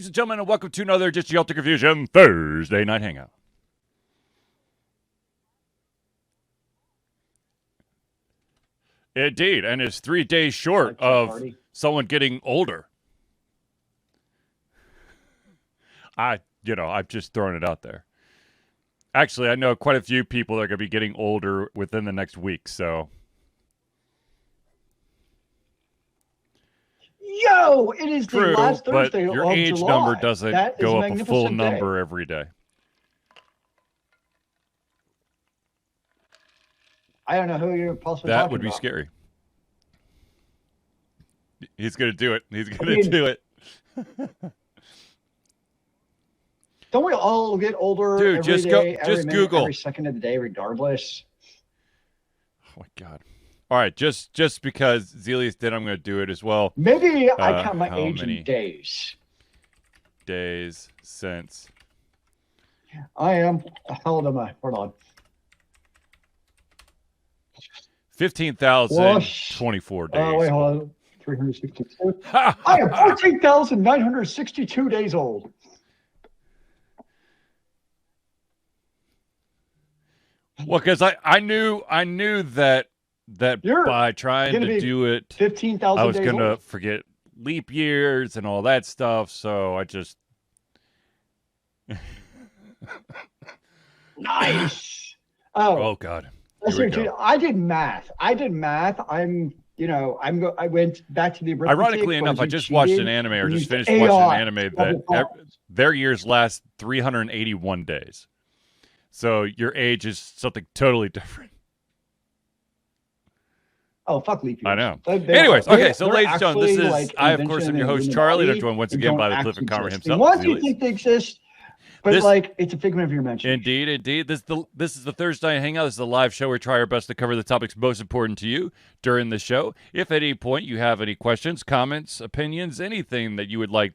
and gentlemen, and welcome to another Just Yell to Confusion Thursday Night Hangout. Indeed, and it's 3 days short of someone getting older. I'm just throwing it out there. Actually, I know quite a few people that are going to be getting older within the next week, so. Yo, it is True, the last but Thursday your of age July. number doesn't That go is up a full magnificent number day. every day. I don't know who you're possibly That talking would be about. scary. He's going to do it. He's going to do it. Don't we all get older Dude, every just day, go, every just minute, Google. every second of the day, regardless? Oh, my God. All right, just because Zealeus did, I'm going to do it as well. Maybe I count my how age many in days. Days since. I am. How old am I? Hold on. 15,024 days. Oh, wait, hold on. 362. I am 14,962 days old. Well, because I knew that You're by trying to do it, 15,000 I was days going to old. forget leap years and all that stuff. So I just. Nice. Oh God. Listen, dude, I did math. I went back to the arithmetic. Ironically enough, I just watched an anime or just finished watching an anime that their years last 381 days. So your age is something totally different. Oh, fuck leap years. I know. Anyways, okay, so ladies and gentlemen, this is, like, I, of course, am your host, Charlie, and I'm joined once again by the Cliff and Conner himself. Once you think they exist, but it's a figment of your imagination. Indeed. This is the Thursday Night Hangout. This is a live show. We try our best to cover the topics most important to you during the show. If at any point you have any questions, comments, opinions, anything that you would like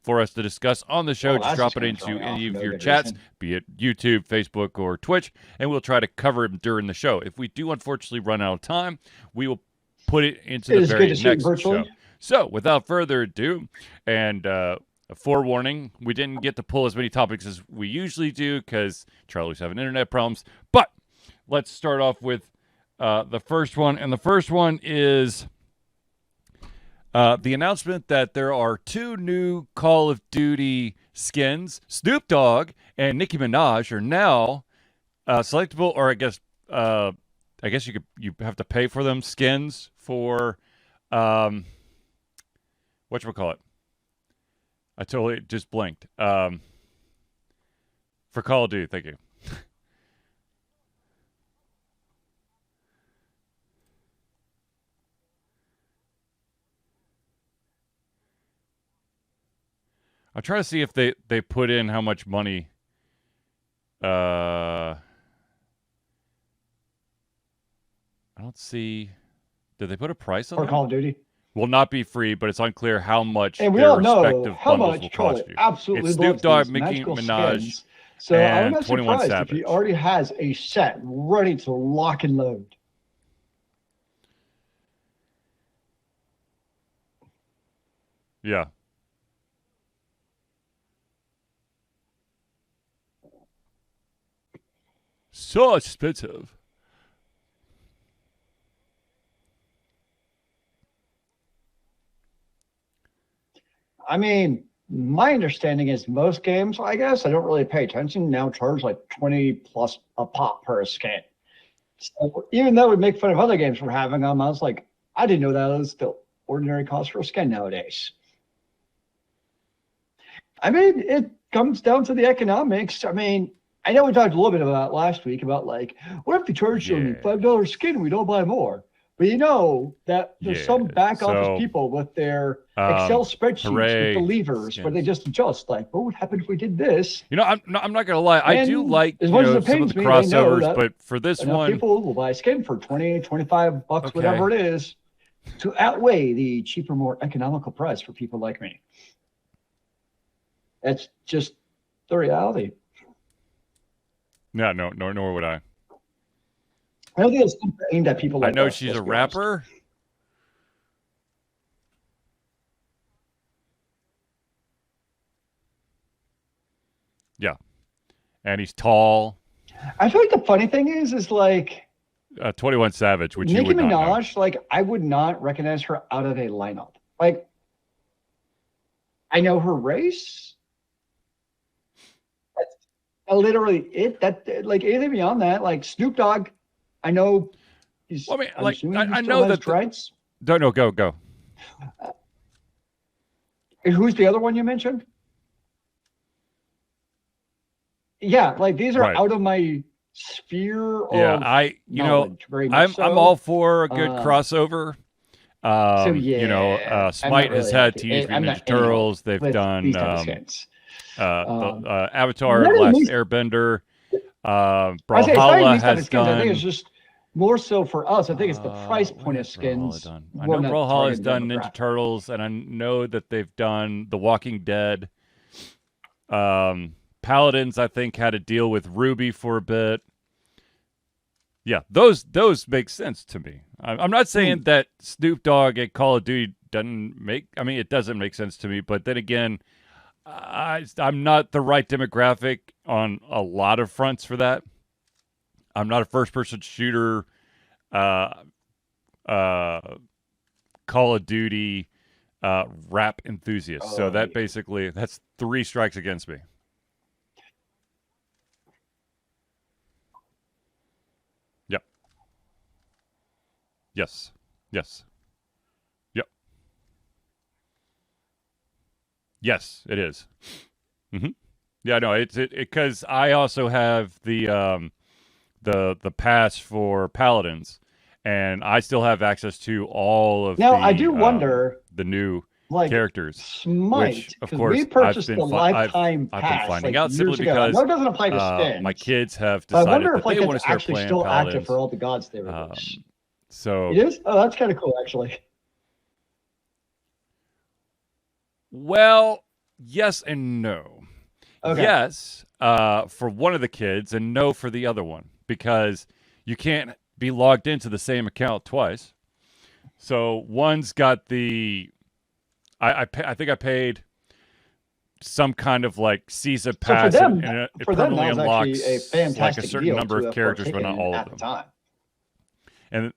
for us to discuss on the show, just drop it into any of your chats, be it YouTube, Facebook, or Twitch, and we'll try to cover them during the show. If we do unfortunately run out of time, we will put it into the very next show. So, without further ado, and a forewarning, we didn't get to pull as many topics as we usually do because Charlie's having internet problems. But let's start off with the first one, and the first one is the announcement that there are 2 new Call of Duty skins. Snoop Dogg and Nicki Minaj are now selectable, or I guess you have to pay for them, skins for whatchamacallit? I totally just blinked. For Call of Duty, thank you. I'm trying to see if they put in how much money. I don't see. Did they put a price on for Call of Duty? Will not be free, but it's unclear how much and we their all know respective how bundles much will cost you. Absolutely, it's Snoop Dogg, Nicki Minaj, Minaj, so and I'm not 21 surprised Savage. if he already has a set ready to lock and load. Yeah. So expensive. I mean, my understanding is most games, I guess, I don't really pay attention, now charge like 20 plus a pop per skin. So even though we make fun of other games for having them, I was like, I didn't know that was the ordinary cost for a skin nowadays. I mean, it comes down to the economics. I mean, I know we talked a little bit about last week about like, what if we charge them $5 skin and we don't buy more? But you know that there's some back office people with their Excel spreadsheets with the levers where they just adjust. Like, what would happen if we did this? You know, I'm not gonna lie. I do like some of the crossovers, but for this one, people will buy a skin for 20, 25 bucks, whatever it is, to outweigh the cheaper, more economical price for people like me. That's just the reality. Yeah, nor would I. I don't think it's aimed at people like I know she's a rapper. and he's tall. I feel like the funny thing is like 21 Savage, which Nicki you would not Minaj, know. like I would not recognize her out of a lineup. Like I know her race. That's literally it. That like anything beyond that, like Snoop Dogg, I know he's. Well, I mean, I'm like assuming he I still know has that. dreads. Don't know. Go. Who's the other one you mentioned? Yeah, like these are Right. out of my sphere Yeah, of knowledge, very much so. I'm all for a good crossover. So yeah, I'm not Smite has really had happy. Teenage I'm Mutant not Ninja any help Turtles. They've with done these type of skins. the Avatar: Not The even Last these. Airbender. I say it's not even Brawlhalla these type of has skins. I think done. it's just more so for us. I think it's the price What point of has Brawlhalla skins. done? I More know than that Brawlhalla has targeted done Ninja demographic. Turtles, and I know that they've done The Walking Dead. Paladins, I think, had a deal with Ruby for a bit. Yeah, those make sense to me. I'm not saying that Snoop Dogg at Call of Duty doesn't make. I mean, it doesn't make sense to me. But then again, I'm not the right demographic on a lot of fronts for that. I'm not a first-person shooter, Call of Duty rap enthusiast. So that basically that's 3 strikes against me. Yep. Yes. Yep. Yes, it is. Mm-hmm. Yeah, no, it's because I also have the pass for Paladins, and I still have access to all of now, I do wonder, the new like characters, Smite, which of because we course purchased the lifetime I've been pass finding like out simply years ago. I because know it doesn't apply to skins. my kids have but I decided wonder that if like they want that's to start actually playing still Paladins. active for all the gods they release. So it is. Oh, that's kind of cool, actually. Well, yes and no. Okay. Yes, for one of the kids, and no for the other one, because you can't be logged into the same account twice. So one's got the, I think I paid some kind of like season pass, so for them, and it for them, permanently that was unlocks actually a fantastic like a certain deal number to of characters, but not all at of them. the time. And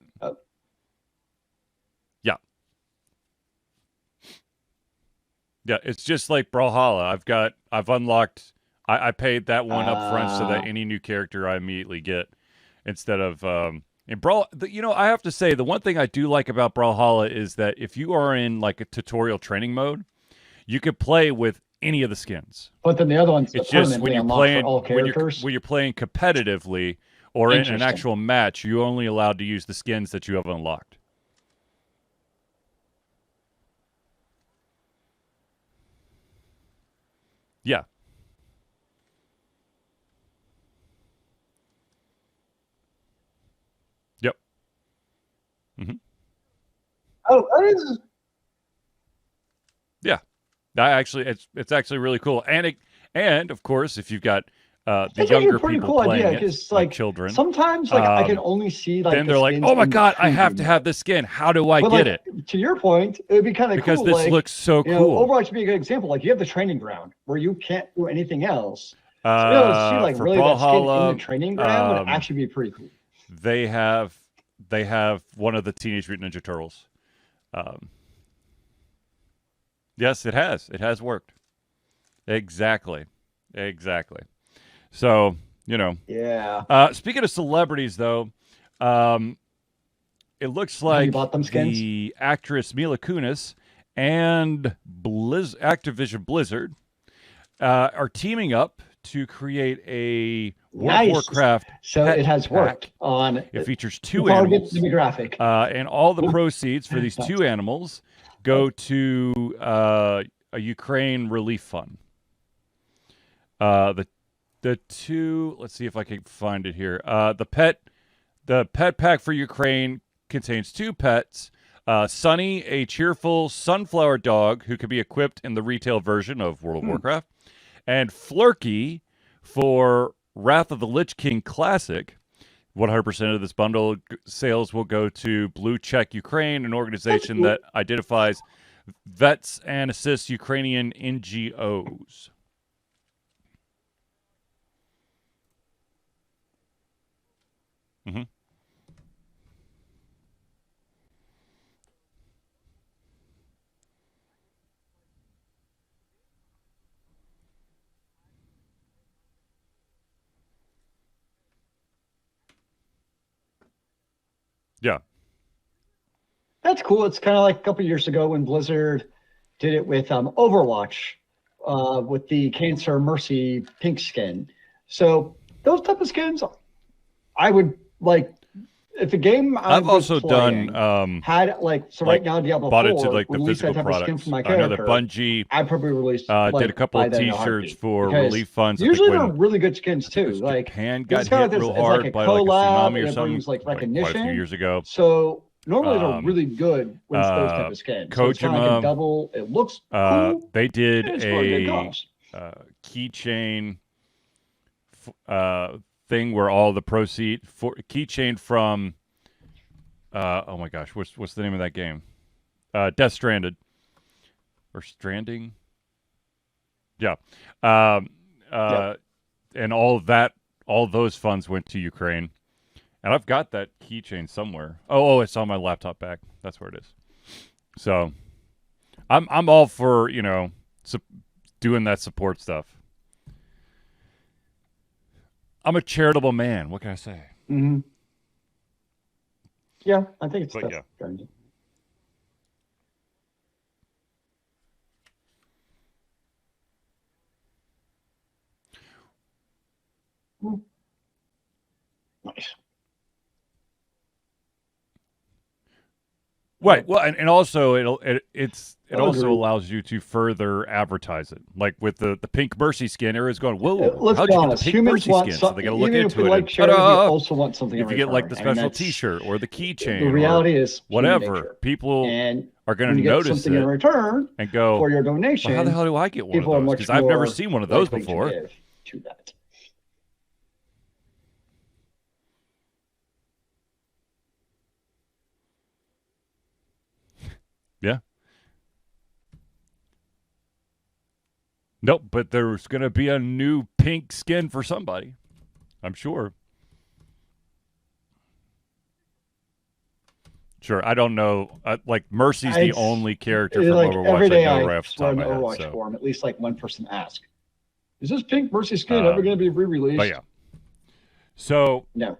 yeah, it's just like Brawlhalla. I've unlocked. I paid that one up front so that any new character I immediately get, instead of in Brawl. I have to say the one thing I do like about Brawlhalla is that if you are in like a tutorial training mode, you could play with any of the skins. But then the other one's it's just when you're playing for all characters. when you're playing competitively or in an actual match, you're only allowed to use the skins that you have unlocked. Yeah. Yep. Mm-hmm. Oh, that is. Yeah. It's actually really cool, and of course, if you've got the younger people cool playing idea, it, like children, sometimes I can only see like then they're like, oh my god, I have to have this skin. How do I get it? To your point, it would be kind of because cool. Because this looks so cool. Overwatch would be a good example. Like you have the training ground where you can't do anything else. So be able to see like really that skin in the training ground would actually be pretty cool. They have one of the Teenage Mutant Ninja Turtles. Yes, it has. It has worked. Exactly. So, Yeah. Speaking of celebrities, though, it looks like the actress Mila Kunis and Activision Blizzard are teaming up to create a World of Warcraft. So it has worked on. It features 2 animals. Demographic. And all the proceeds for these 2 animals go to a Ukraine relief fund. The 2, let's see if I can find it here. The pet pack for Ukraine contains 2 pets. Sunny, a cheerful sunflower dog who can be equipped in the retail version of World of Warcraft, and Flurky for Wrath of the Lich King Classic. 100% of this bundle sales will go to Blue Check Ukraine, an organization that identifies vets and assists Ukrainian NGOs. Mm-hmm. Yeah. That's cool. It's kind of like a couple years ago when Blizzard did it with Overwatch, with the Cancer Mercy pink skin. So those type of skins, I would like. If a game I've also done had so right now Diablo bought 4 into like the released that physical type of skin products. for my I know that character, Bungie I probably released did a couple of T-shirts for relief funds. Usually they're really good skins too. Like Japan got hit real hard by like a tsunami or something like recognition. Quite a few years ago. So normally they're really good when it's those type of skins. So it's kind of like a double. It looks cool. They did a keychain thing where all the proceeds for keychain from oh my gosh, what's the name of that game? Death Stranded or Stranding? Yeah. And all those funds went to Ukraine. And I've got that keychain somewhere. Oh, it's on my laptop bag. That's where it is. So I'm all for, doing that support stuff. I'm a charitable man. What can I say? Mm-hmm. Yeah, I think it's tough. Yeah. Nice. Right. Well, and also it also allows you to further advertise it. Like with the pink Mercy skin, everyone's going, "Whoa, how'd you get the pink Mercy skin?" So they got to look into it. Like charity, also want something. If you get like the special T-shirt or the keychain, the reality is whatever, people are going to notice something in return and go for your donation. Well, how the hell do I get one of those? Because I've never seen one of those before. To that. Yeah. Nope, but there's going to be a new pink skin for somebody. I'm sure. Sure, I don't know. Like Mercy's the only character from Overwatch every day I know right off the top of my head. Overwatch forum, at least like one person asks, "Is this pink Mercy skin ever going to be re-released?" But yeah. So no.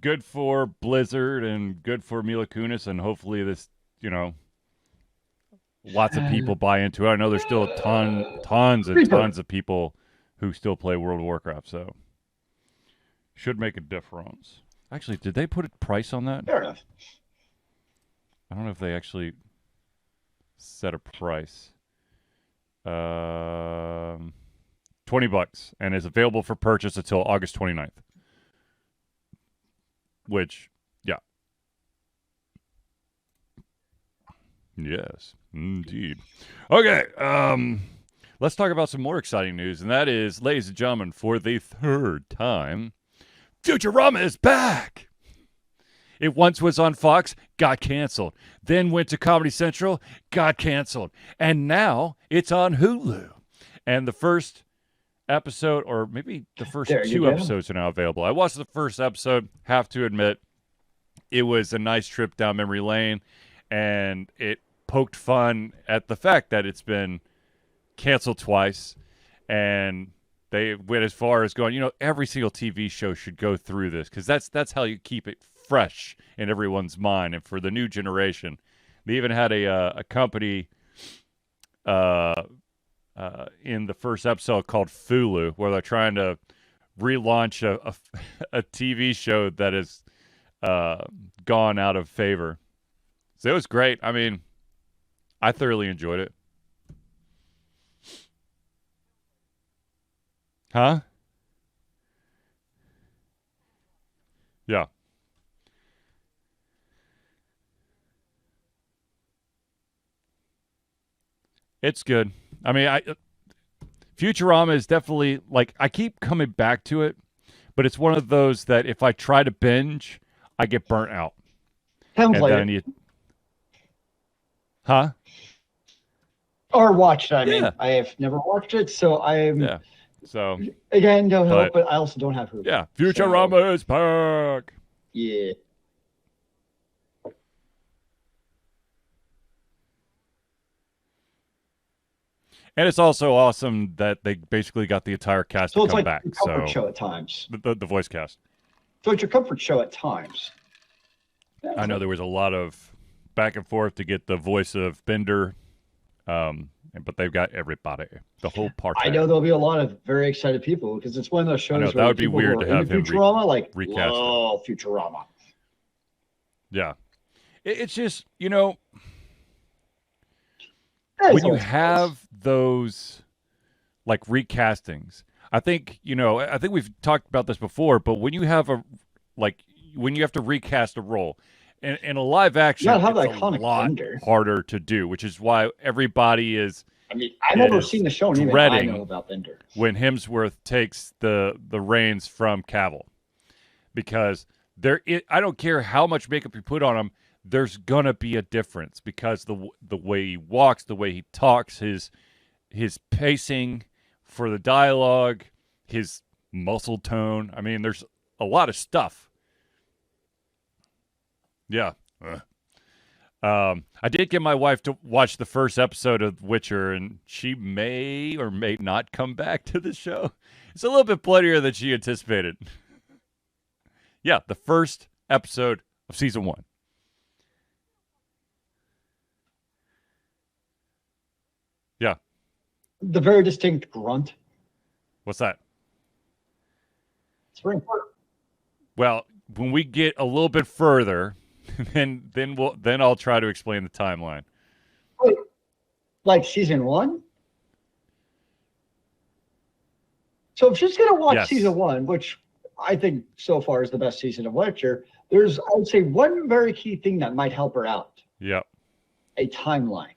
Good for Blizzard and good for Mila Kunis, and hopefully this, lots of people buy into it. I know there's still tons of people who still play World of Warcraft, so should make a difference. Actually, did they put a price on that? Fair enough. I don't know if they actually set a price. $20 and is available for purchase until August 29th. Which, yeah. Yes, indeed. Okay, let's talk about some more exciting news, and that is, ladies and gentlemen, for the third time, Futurama is back! It once was on Fox, got canceled. Then went to Comedy Central, got canceled. And now it's on Hulu. And the first episode, or maybe the first two episodes are now available. I watched the first episode, have to admit, it was a nice trip down memory lane, and it poked fun at the fact that it's been canceled twice, and they went as far as going, every single TV show should go through this, because that's how you keep it fresh in everyone's mind. And for the new generation, they even had a company in the first episode called Fulu, where they're trying to relaunch a TV show that has gone out of favor. So it was great. I mean, I thoroughly enjoyed it. Huh? Yeah. It's good. I mean, Futurama is definitely, like, I keep coming back to it, but it's one of those that if I try to binge, I get burnt out. Sounds like it. Huh? Or watched it. I mean, I have never watched it, so I am. Yeah. So again, don't help, but I also don't have Hulu. Yeah, Futurama is back. Yeah. And it's also awesome that they basically got the entire cast So to it's come like back. a comfort So show at times. the voice cast. So it's your comfort show at times. I know there was a lot of back and forth to get the voice of Bender, but they've got everybody, the whole party. I know there'll be a lot of very excited people because it's one of those shows that where would be people weird who to are have into him Futurama recast love Futurama. Yeah, it's just That is when you always have those like recastings. I think we've talked about this before, but when you have when you have to recast a role in a live action, You gotta have it's the a iconic lot Bender. harder to do, which is why everybody is. I mean, I've never is seen the show, and even I dreading know about Bender. when Hemsworth takes the reins from Cavill, because I don't care how much makeup you put on him, there's gonna be a difference because the way he walks, the way he talks, his pacing for the dialogue, his muscle tone. I mean, there's a lot of stuff. Yeah. I did get my wife to watch the first episode of Witcher, and she may or may not come back to the show. It's a little bit bloodier than she anticipated. Yeah, the first episode of season 1. Yeah. The very distinct grunt. What's that? It's very important. Well, when we get a little bit further, then I'll try to explain the timeline. Wait, like season 1? So if she's gonna watch season 1, which I think so far is the best season of Witcher, there's, I would say, one very key thing that might help her out. Yep. A timeline.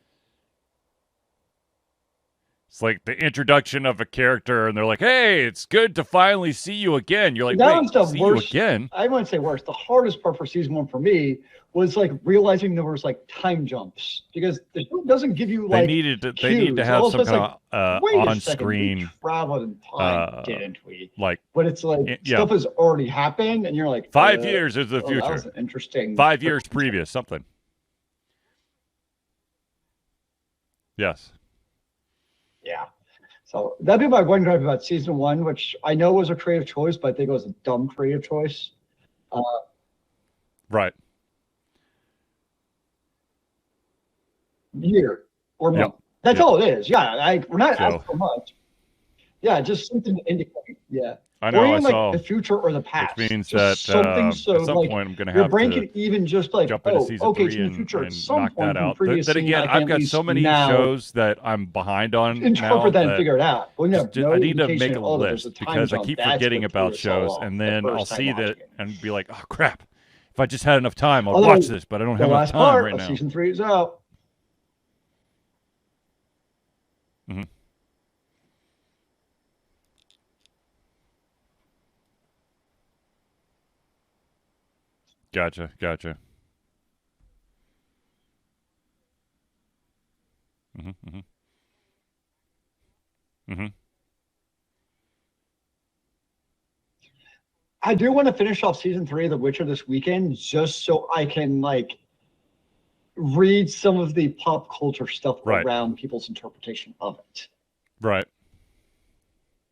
It's like the introduction of a character, and they're like, "Hey, it's good to finally see you again." You're like, That "Wait, was the see worst, you again?" I wouldn't say worse. The hardest part for season 1 for me was like realizing there was like time jumps because the show doesn't give you like They need to have some kind of on-screen travel in time, didn't we? Like, but it's like stuff has already happened, and you're like 5 years is the that future. was interesting. 5 years previous, something. Yes. Yeah. So that'd be my one gripe about season 1, which I know was a creative choice, but I think it was a dumb creative choice. Right. Year or month. That's all it is. Yeah, we're not asking for much. Yeah, just something to indicate. Yeah. I know. Or even I saw the future or the past. Which means just that something so at some like point I'm going to your have brain to can even just like jump into season 3 in the future, and at some knock point that out. Previous Then again, scene, I've got so many shows that I'm behind on interpret now that and figure it out. When you have no I need to make indication a of, there's list time because I jump, keep that's forgetting what about threw us all shows, off and the then first I'll time see watching that it. and be like, "Oh crap! If I just had enough time, I'll Although, watch this." But I don't have the enough last time part right of now. season 3 is out. Mm-hmm. Gotcha. Mm-hmm. I do want to finish off season 3 of The Witcher this weekend, just so I can like read some of the pop culture stuff around people's interpretation of it. Right.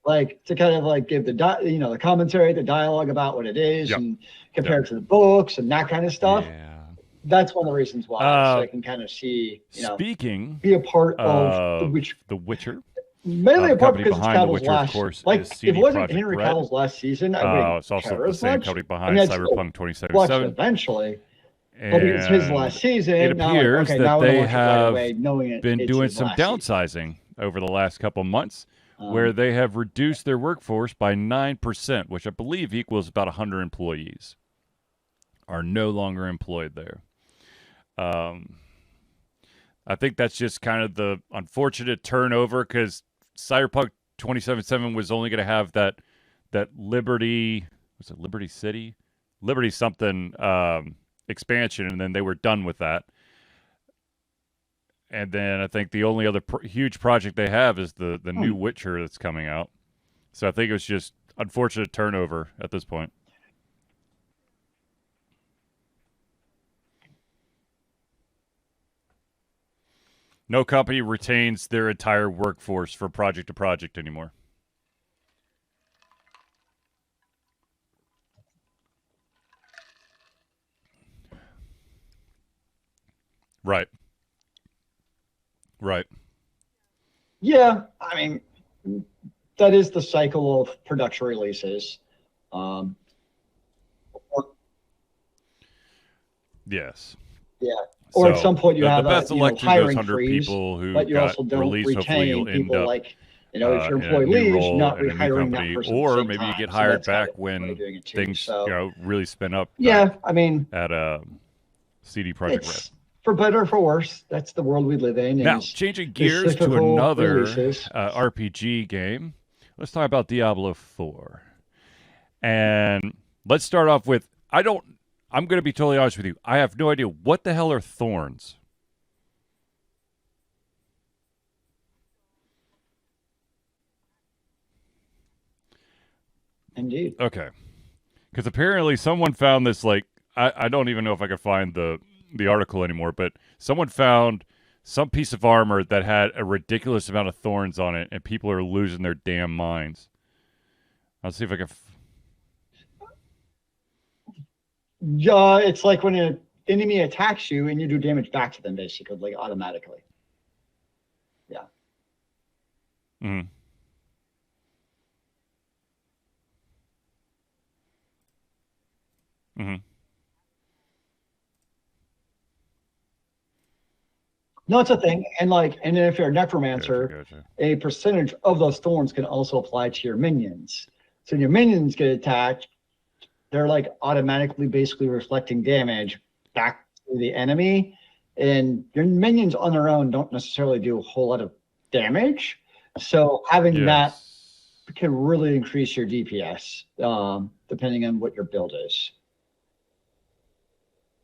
Like to kind of like give the the commentary, the dialogue about what it is, and compare it to the books and that kind of stuff. Yeah. That's one of the reasons why, so I can kind of see, be a part of The Witcher. Mainly a part because it's behind The Cavill's Witcher, last. of course, Like is if CD it wasn't Projekt Henry Red. Cavill's last season, I wouldn't It's also care the as same much. company behind Watch Cyberpunk it 2077. eventually. And But it's his last season. it appears that they have been doing some downsizing over the last couple months, where they have reduced their workforce by 9%, which I believe equals about 100 employees are no longer employed there. I think that's just kind of the unfortunate turnover because Cyberpunk 2077 was only going to have that Liberty, was it Liberty City? Liberty something expansion, and then they were done with that. And then I think the only other huge project they have is the new Witcher that's coming out. So I think it was just unfortunate turnover at this point. No company retains their entire workforce from project to project anymore. Right. Right. Yeah, I mean, that is the cycle of production releases. Yes. Yeah. Or at So, some point you have the best a elected those hiring 100 freeze, people who but you got also don't released. Hopefully, you'll retain end people up like, if your in a employee new leaves, you're role not in a new rehiring that company, person at the or same maybe you time. get So hired that's kind back of way when of doing it too. things So really spin up. yeah, I mean, at CD Projekt Red. it's for better or for worse. That's the world we live in. Now, Is changing the gears to cyclical another releases. RPG game, let's talk about Diablo 4. And let's start off with, I'm going to be totally honest with you. I have no idea what the hell are thorns. Indeed. Okay. Because apparently someone found this, like, I don't even know if I can find the article anymore, but someone found some piece of armor that had a ridiculous amount of thorns on it, and people are losing their damn minds. I'll see if I can... Yeah, it's like when an enemy attacks you and you do damage back to them, basically, like automatically. Yeah. Mm-hmm. Mm-hmm. No, it's a thing. And if you're a necromancer, Gotcha. a percentage of those thorns can also apply to your minions. So when your minions get attacked, they're like automatically basically reflecting damage back to the enemy. And your minions on their own don't necessarily do a whole lot of damage. So having that can really increase your DPS, depending on what your build is.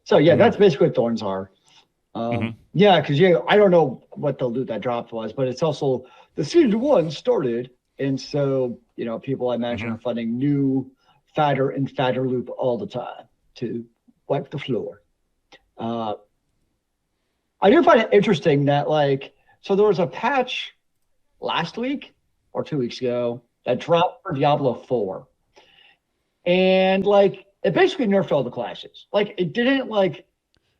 So yeah, that's basically what thorns are. Yeah, because I don't know what the loot that dropped was, but it's also the season 1 started, and so people I imagine are finding new fatter and fatter loot all the time to wipe the floor. I do find it interesting that so there was a patch last week or 2 weeks ago that dropped for Diablo 4, and it basically nerfed all the classes. It didn't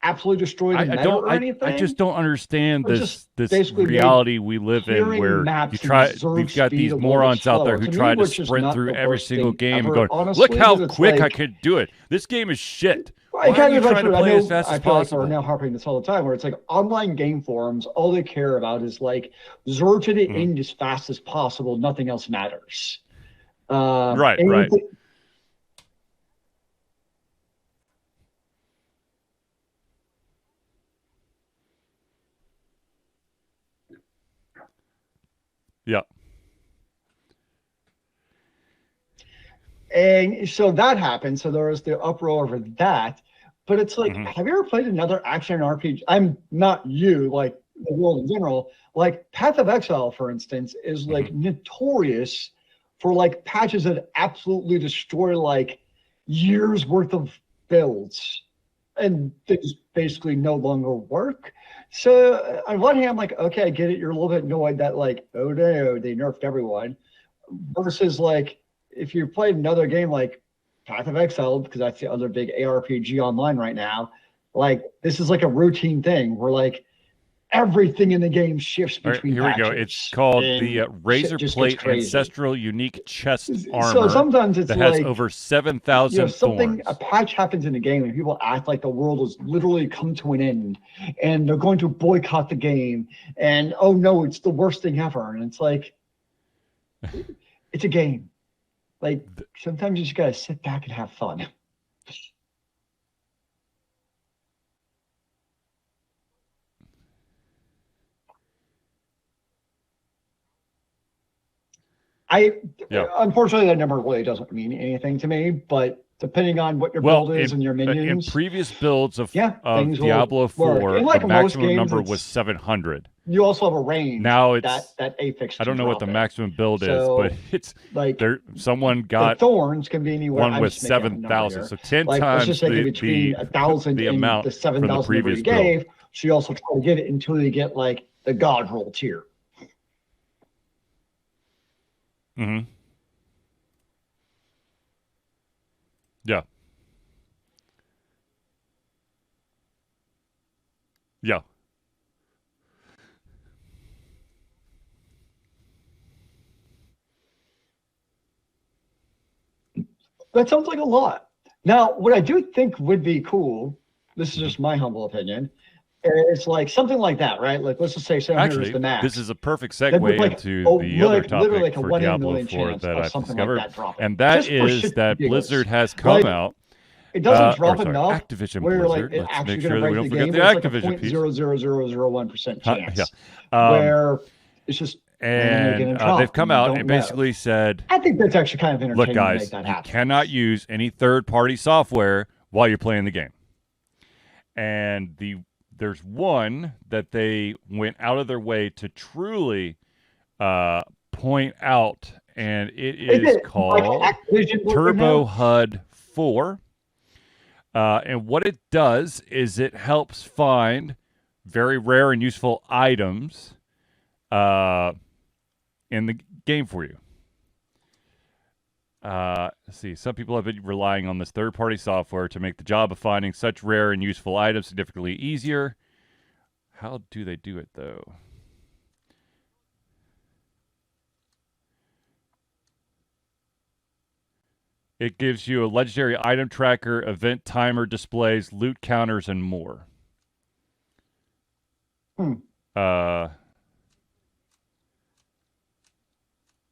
absolutely destroy the meta or anything. I just don't understand this basically reality we live in, where you've got these morons out there who try to sprint through every single game and go, look how quick I can do it. This game is shit. Why are you trying to play as fast as possible? We're now harping this all the time, where it's online game forums, all they care about is Zord to the end as fast as possible. Nothing else matters. Right. Yeah. And so that happened. So there was the uproar over that. But it's have you ever played another action RPG? I'm not you, the world in general. Path of Exile, for instance, is notorious for patches that absolutely destroy years worth of builds, and they just basically no longer work. So on one hand, I'm okay, I get it. You're a little bit annoyed that oh no, they nerfed everyone. Versus if you played another game like Path of Exile, because that's the other big ARPG online right now, this is a routine thing where everything in the game shifts between here patches. We go. It's called the Razor Plate Ancestral Unique Chest Armor. So sometimes it's that has over 7,000 thorns. A patch happens in the game and people act like the world has literally come to an end and they're going to boycott the game, and oh no, it's the worst thing ever. And it's it's a game. Sometimes you just gotta sit back and have fun. Unfortunately, that number really doesn't mean anything to me, but depending on what your build is and your minions. In previous builds of Diablo 4, the maximum number was 700. You also have a range. Now it's that affix. I don't know what the maximum build is, but it's someone got the thorns can be anywhere. One with 7,000, so 10 times let's just between 1,000 the and amount the 7,000 you gave. So you also try to get it until you get the god roll tier. Mm-hmm. Yeah. Yeah. That sounds like a lot. Now, what I do think would be cool, this is just my humble opinion, it's like something like that, right? Like, let's just say here's the max. This is a perfect segue like, into the other topic like for Diablo 4 that I've discovered, like that and that is that Blizzard has come out. It doesn't drop enough. Activision where Blizzard. Like, let's make sure that we don't forget the Activision piece. 0.00001% chance. Yeah. Where it's just and they've come out and basically said, I think that's actually kind of entertaining. Look, guys, to make that you happen. cannot use any third-party software while you're playing the game. And there's one that they went out of their way to truly point out, and it is called Turbo HUD 4. And what it does is it helps find very rare and useful items in the game for you. Let's see. Some people have been relying on this third-party software to make the job of finding such rare and useful items significantly easier. How do they do it, though? It gives you a legendary item tracker, event timer displays, loot counters, and more.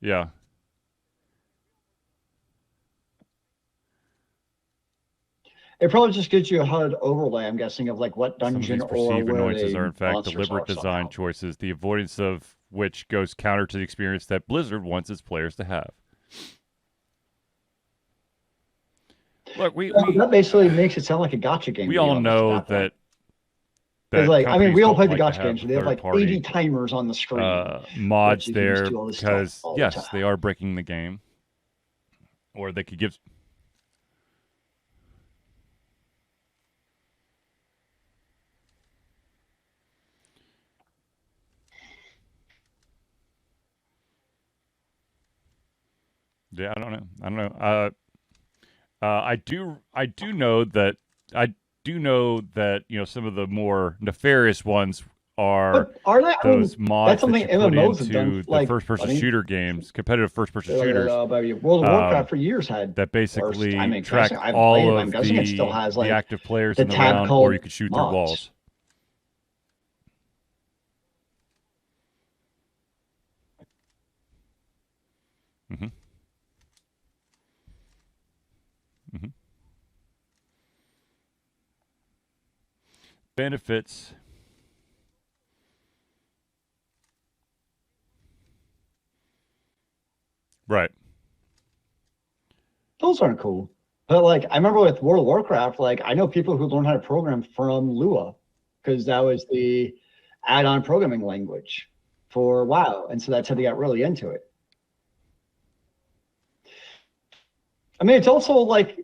Yeah. It probably just gives you a HUD overlay, I'm guessing, of like what dungeon or where annoyances are in fact deliberate design choices, the avoidance of which goes counter to the experience that Blizzard wants its players to have. Look, that basically makes it sound like a gacha game. We all know that like, I mean, we all play the gacha games. They have like 80 timers on the screen. Mods there because, yes, they are breaking the game. Or they could give... Yeah, I don't know. I do know that some of the more nefarious ones are those mods that you put into the first-person shooter games, competitive first-person shooters. World of Warcraft for years had that basically track all of the active players in the round, or you could shoot through walls. Mm-hmm. Mm-hmm. Benefits. Right. Those aren't cool. But like, I remember with World of Warcraft, like I know people who learned how to program from Lua because that was the add-on programming language for WoW. And so that's how they got really into it. I mean, it's also like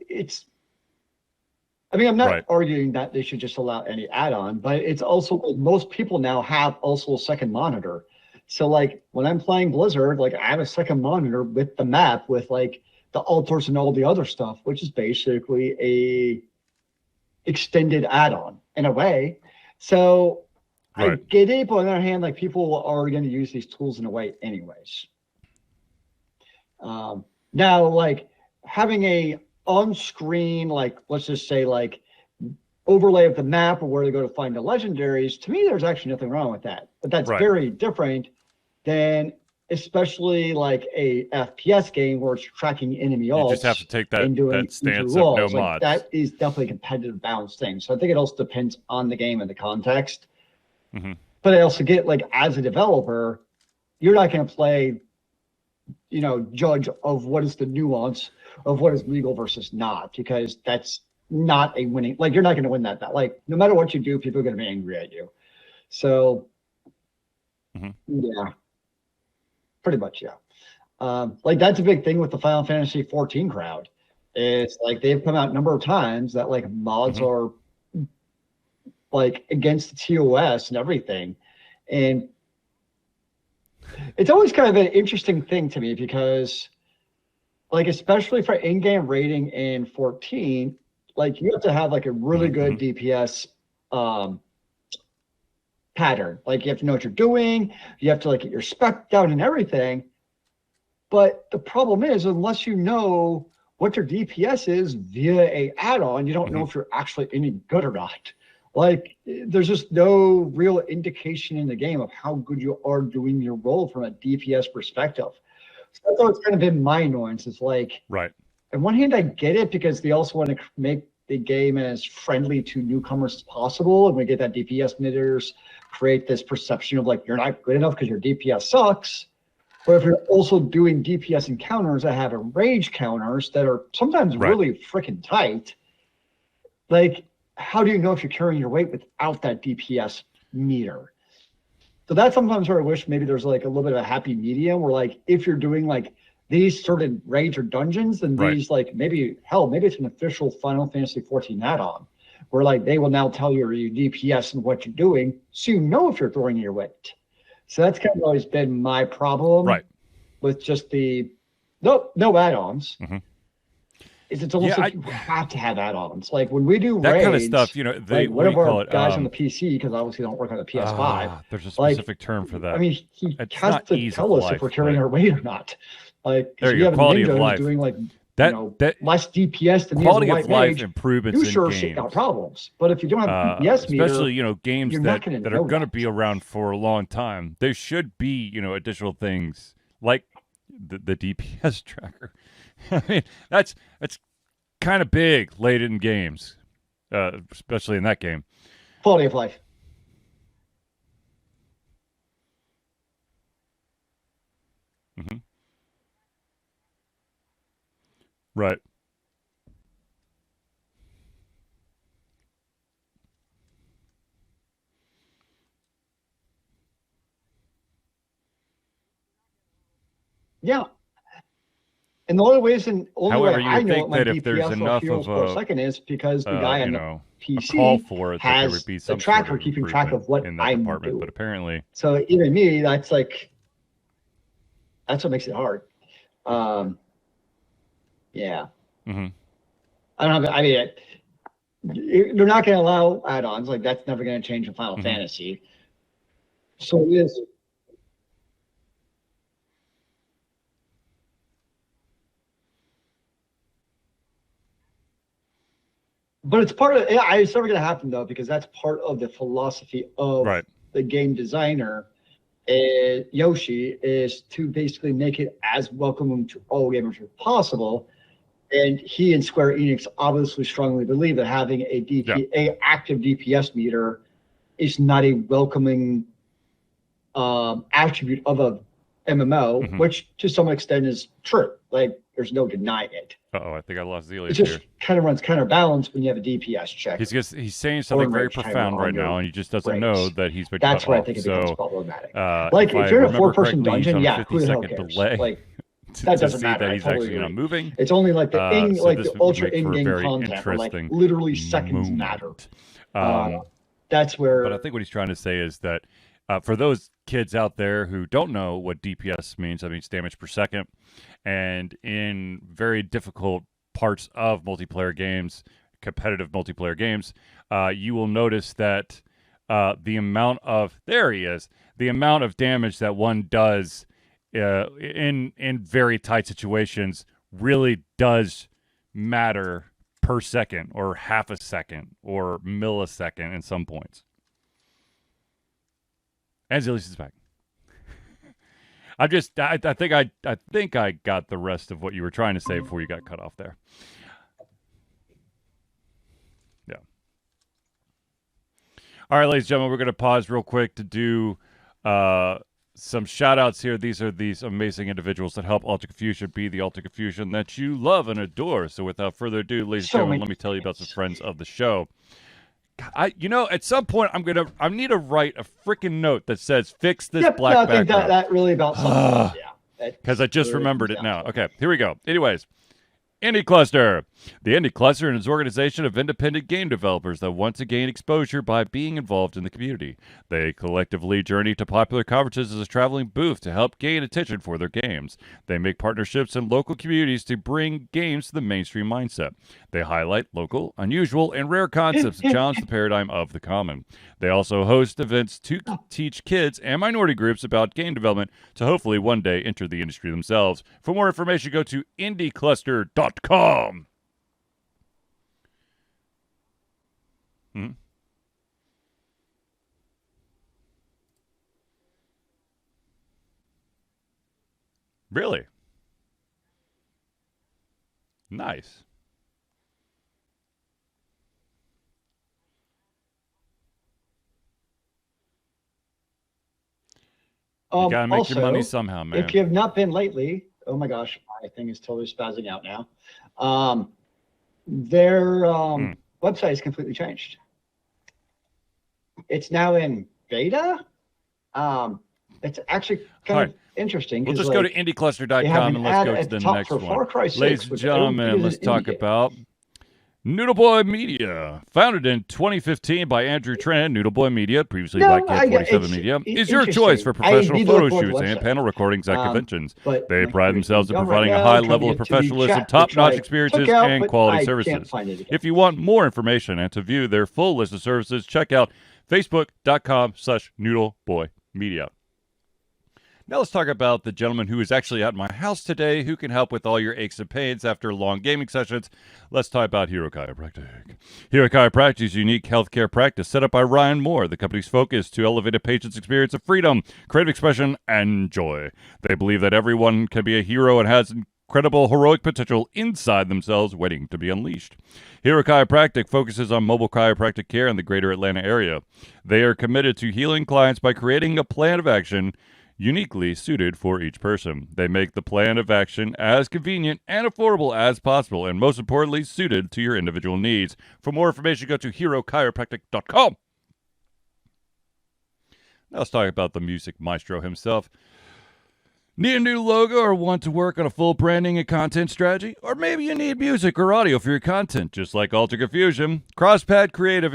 I'm not arguing that they should just allow any add-on, but it's also like most people now have also a second monitor. So like when I'm playing Blizzard, like I have a second monitor with the map with like the altars and all the other stuff, which is basically a extended add-on in a way. So I get it, but on the other hand, like people are going to use these tools in a way anyways. Now, like having a on-screen, like let's just say like overlay of the map or where to go to find the legendaries, to me, there's actually nothing wrong with that. But that's very different than especially like a FPS game where it's tracking enemy ults. You just have to take that stance of no mods. That is definitely a competitive balance thing. So I think it also depends on the game and the context. Mm-hmm. But I also get like as a developer, you're not going to play, judge of what is the nuance of what is legal versus not, because that's not a winning, like you're not going to win that. Like no matter what you do, people are going to be angry at you. So yeah, pretty much. Yeah. Like that's a big thing with the Final Fantasy 14 crowd. It's like they've come out a number of times that like mods are like against the TOS and everything. And It's always kind of an interesting thing to me because, like, especially for in-game rating in 14, like, you have to have, like, a really good DPS pattern. Like, you have to know what you're doing. You have to, like, get your spec down and everything. But the problem is, unless you know what your DPS is via a add-on, you don't know if you're actually any good or not. Like, there's just no real indication in the game of how good you are doing your role from a DPS perspective. So that's always kind of been my annoyance. It's like, right. On one hand, I get it because they also want to make the game as friendly to newcomers as possible. And we get that DPS mitters create this perception of like, you're not good enough because your DPS sucks. But if you're also doing DPS encounters that have enrage counters that are sometimes really freaking tight, like, how do you know if you're carrying your weight without that DPS meter? So that's sometimes where I wish maybe there's like a little bit of a happy medium where like if you're doing like these certain raids or dungeons, then these like maybe it's an official Final Fantasy 14 add-on where like they will now tell you your DPS and what you're doing so you know if you're throwing your weight. So that's kind of always been my problem with just the no add-ons. It's almost like you have to have add-ons. Like when we do that raids, kind of stuff, you know, like one of our guys on the PC, because obviously they don't work on the PS5. There's a specific term for that. I mean, he has to tell us if we're carrying our weight or not. Like, there so you go. have Quality a ninja of life. doing like that less DPS than quality me as a of white life mage, improvements you in sure games. shit got problems. But if you don't have a DPS meter, especially games that are going to that. be around for a long time, there should be additional things like the DPS tracker. I mean, that's kind of big late in games, especially in that game. Quality of life. Right. Yeah. And the only way However, I know think what my that DPS if there's or enough heroes of per second is because the guy on the PC call for it, that there would has be some the tracker sort of keeping track of what in that I'm department. doing. But apparently, so even me, that's what makes it hard. Yeah. I don't have. I mean, they're not going to allow add-ons. Like that's never going to change in Final Fantasy. So it is. But it's part of it's never going to happen though because that's part of the philosophy of the game designer. Yoshi is to basically make it as welcoming to all gamers as possible. And he and Square Enix obviously strongly believe that having a active DPS meter is not a welcoming attribute of a MMO, which to some extent is true. Like, there's no denying it. I think I lost Zealeus. It just kind of runs counterbalance when you have a DPS check. He's saying something very profound right now, and he just doesn't know that he's been That's cut where off. I think it becomes problematic. Like if you're in a 4-person dungeon, yeah, who the hell cares? delay like, that doesn't see matter. that he's actually not moving. It's only like the the ultra in-game very content, where like literally seconds matter. That's where. But I think what he's trying to say is that for those kids out there who don't know what DPS means, that means damage per second, and in very difficult parts of multiplayer games, competitive multiplayer games, you will notice that the amount of damage that one does in very tight situations really does matter per second or half a second or millisecond in some points. And Zealeus is back. I think I got the rest of what you were trying to say before you got cut off there. Yeah. All right, ladies and gentlemen, we're going to pause real quick to do some shout outs here. These are these amazing individuals that help Ultra Confusion be the Ultra Confusion that you love and adore. So without further ado, ladies and gentlemen, let me tell you about some friends of the show. At some point, I need to write a freaking note that says "Fix this black background." I think that really about something. Because I just rememed it now. Okay, here we go. Anyways, Indie Cluster. The Indie Cluster is an organization of independent game developers that want to gain exposure by being involved in the community. They collectively journey to popular conferences as a traveling booth to help gain attention for their games. They make partnerships in local communities to bring games to the mainstream mindset. They highlight local, unusual, and rare concepts to challenge the paradigm of the common. They also host events to teach kids and minority groups about game development to hopefully one day enter the industry themselves. For more information, go to indiecluster.com. Hmm? Really? Nice. You gotta make your money somehow, man. If you have not been lately, oh my gosh, my thing is totally spazzing out now. Their website is completely changed. It's now in beta. It's actually kind of interesting. We'll just go to indiecluster.com and let's go to the next one. Ladies and gentlemen, let's talk about Noodle Boy Media. Founded in 2015 by Andrew Tran, Noodle Boy Media, previously Black Cat 47 Media, is your choice for professional photo shoots and panel recordings at conventions. They pride themselves in providing a high level of professionalism, top-notch experiences, and quality services. If you want more information and to view their full list of services, check out facebook.com/noodleboymedia. Now let's talk about the gentleman who is actually at my house today who can help with all your aches and pains after long gaming sessions. Let's talk about Hero Chiropractic. Hero Chiropractic is a unique healthcare practice set up by Ryan Moore. The company's focus to elevate a patient's experience of freedom, creative expression, and joy. They believe that everyone can be a hero and has incredible heroic potential inside themselves waiting to be unleashed. Hero Chiropractic focuses on mobile chiropractic care in the greater Atlanta area. They are committed to healing clients by creating a plan of action uniquely suited for each person. They make the plan of action as convenient and affordable as possible, and most importantly, suited to your individual needs. For more information, go to herochiropractic.com. Now let's talk about the music maestro himself. Need a new logo or want to work on a full branding and content strategy? Or maybe you need music or audio for your content, just like Alter Confusion. CrossPad Creative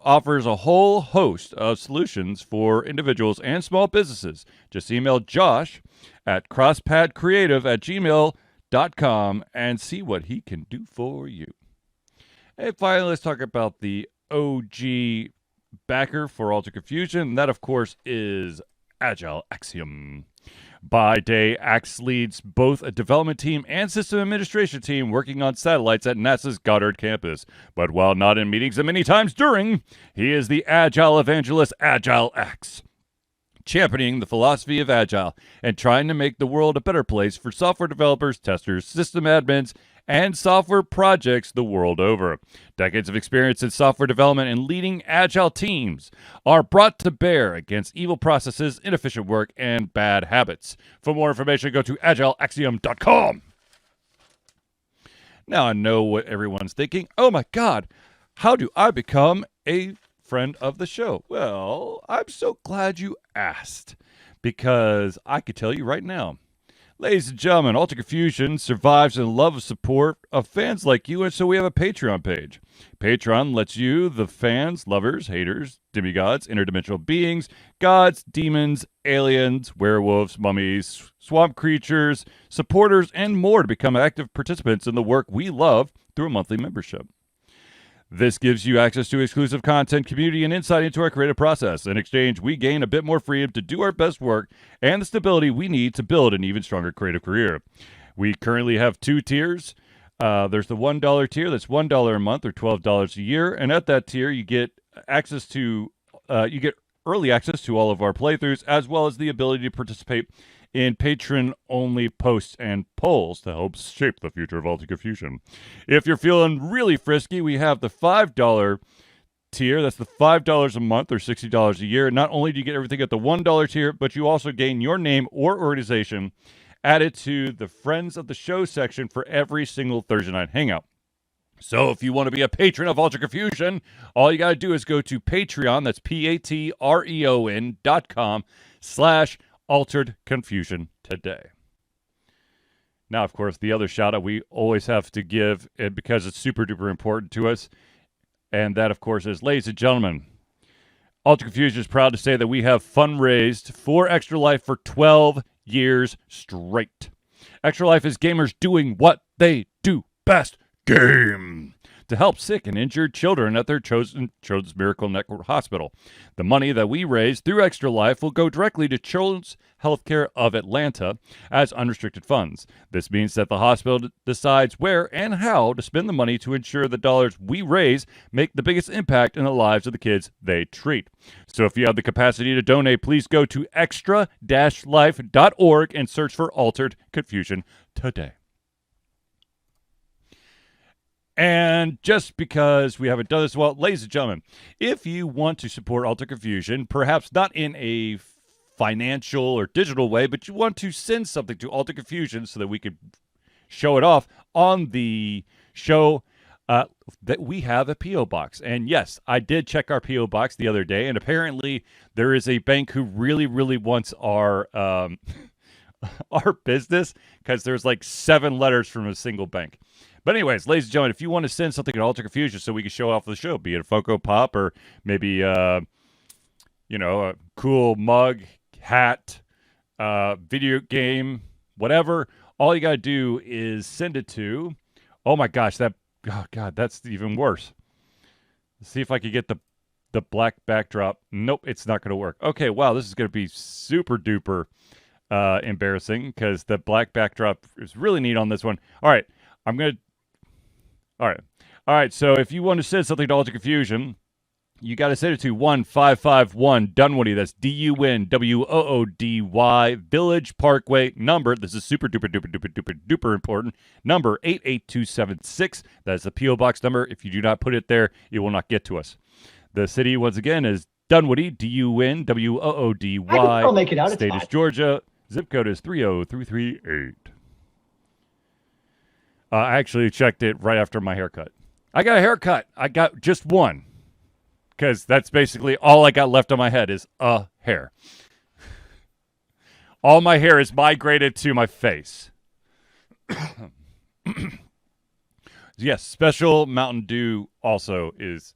offers a whole host of solutions for individuals and small businesses. Just email Josh at crosspadcreative@gmail.com and see what he can do for you. And finally, let's talk about the OG backer for Alter Confusion. And that, of course, is Agile Axiom. By day, Axe leads both a development team and system administration team working on satellites at NASA's Goddard campus. But while not in meetings and many times during, he is the Agile evangelist Agile Axe, championing the philosophy of Agile and trying to make the world a better place for software developers, testers, system admins, and software projects the world over. Decades of experience in software development and leading Agile teams are brought to bear against evil processes, inefficient work, and bad habits. For more information, go to agileaxiom.com. Now I know what everyone's thinking. Oh my God, how do I become a friend of the show? Well, I'm so glad you asked, because I could tell you right now. Ladies and gentlemen, Alter Confusion survives in the love and support of fans like you, and so we have a Patreon page. Patreon lets you, the fans, lovers, haters, demigods, interdimensional beings, gods, demons, aliens, werewolves, mummies, swamp creatures, supporters, and more to become active participants in the work we love through a monthly membership. This gives you access to exclusive content, community, and insight into our creative process. In exchange, we gain a bit more freedom to do our best work and the stability we need to build an even stronger creative career. We currently have 2 tiers. There's the $1 tier, that's $1 a month or $12 a year, and at that tier you get access to early access to all of our playthroughs, as well as the ability to participate in patron-only posts and polls to help shape the future of Alter Confusion. If you're feeling really frisky, we have the $5 tier. That's the $5 a month or $60 a year. Not only do you get everything at the $1 tier, but you also gain your name or organization added to the Friends of the Show section for every single Thursday night hangout. So if you want to be a patron of Alter Confusion, all you got to do is go to Patreon. That's patreon.com/Altered Confusion today. Now, of course, the other shout out we always have to give, because it's super duper important to us, and that, of course, is, ladies and gentlemen, Ultra Confusion is proud to say that we have fundraised for Extra Life for 12 years straight. Extra Life is gamers doing what they do best, game, to help sick and injured children at their chosen Children's Miracle Network Hospital. The money that we raise through Extra Life will go directly to Children's Healthcare of Atlanta as unrestricted funds. This means that the hospital decides where and how to spend the money to ensure the dollars we raise make the biggest impact in the lives of the kids they treat. So if you have the capacity to donate, please go to extra-life.org and search for Altered Confusion today. And just because we haven't done this well, ladies and gentlemen, if you want to support Alter Confusion, perhaps not in a financial or digital way, but you want to send something to Alter Confusion so that we could show it off on the show, that we have a P.O. box. And yes, I did check our P.O. box the other day, and apparently there is a bank who really, really wants our our business, because there's like 7 letters from a single bank. But anyways, ladies and gentlemen, if you want to send something to Alter Confusion so we can show off the show, be it a Funko Pop or maybe, a cool mug, hat, video game, whatever, all you got to do is send it to, oh my gosh, that's even worse. Let's see if I can get the black backdrop. Nope, it's not going to work. Okay, wow, this is going to be super duper embarrassing, because the black backdrop is really neat on this one. All right, All right. So if you want to send something to Alter Confusion, you got to send it to 1551 Dunwoody. That's DUNWOODY, Village Parkway, number. This is super duper duper duper duper duper important. Number 88276. That is the P.O. Box number. If you do not put it there, it will not get to us. The city, once again, is Dunwoody, DUNWOODY. I'll make it out. State is Georgia. Zip code is 30338. I actually checked it right after my haircut. I got a haircut. I got just one, because that's basically all I got left on my head is a hair. All my hair is migrated to my face. Yes, special Mountain Dew also is,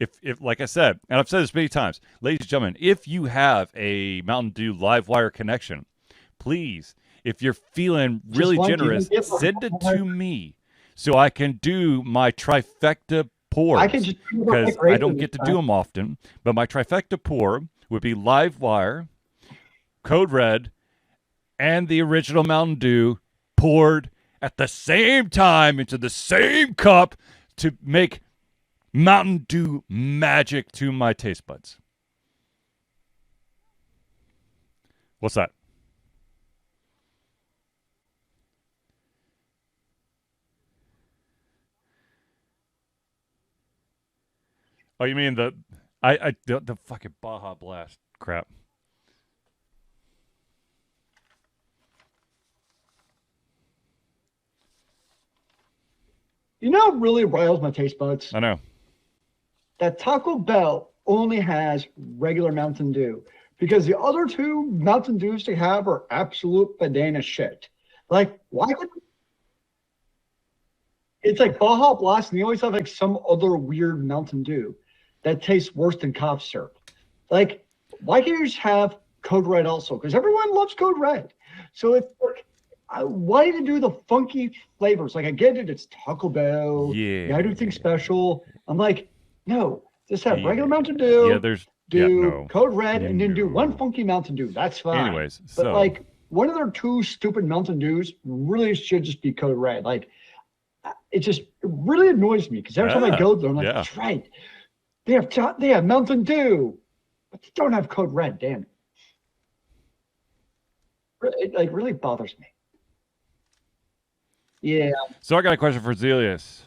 if like I said, and I've said this many times, ladies and gentlemen, if you have a Mountain Dew live wire connection, please, if you're feeling really generous, send it to me so I can do my trifecta pours. Because I don't get to do them often, but my trifecta pour would be live wire, Code Red, and the original Mountain Dew poured at the same time into the same cup to make Mountain Dew magic to my taste buds. What's that? Oh, you mean the fucking Baja Blast crap? You know what really riles my taste buds? I know. That Taco Bell only has regular Mountain Dew, because the other 2 Mountain Dews they have are absolute banana shit. Like, why would... It's like Baja Blast, and they always have like some other weird Mountain Dew that tastes worse than cough syrup. Like, why can't you just have Code Red also? Because everyone loves Code Red. So it's like, why to do the funky flavors? Like, I get it, it's Taco Bell. Yeah. I do things special. I'm like, no, just have regular Mountain Dew. Yeah, Code Red, and then do one funky Mountain Dew. That's fine. Anyways, but like, one of their 2 stupid Mountain Dews really should just be Code Red. Like, it really annoys me, because every time I go there, I'm like, that's right. They have Mountain Dew, but they don't have Code Red. Damn it. It really bothers me. Yeah. So I got a question for Zealeus.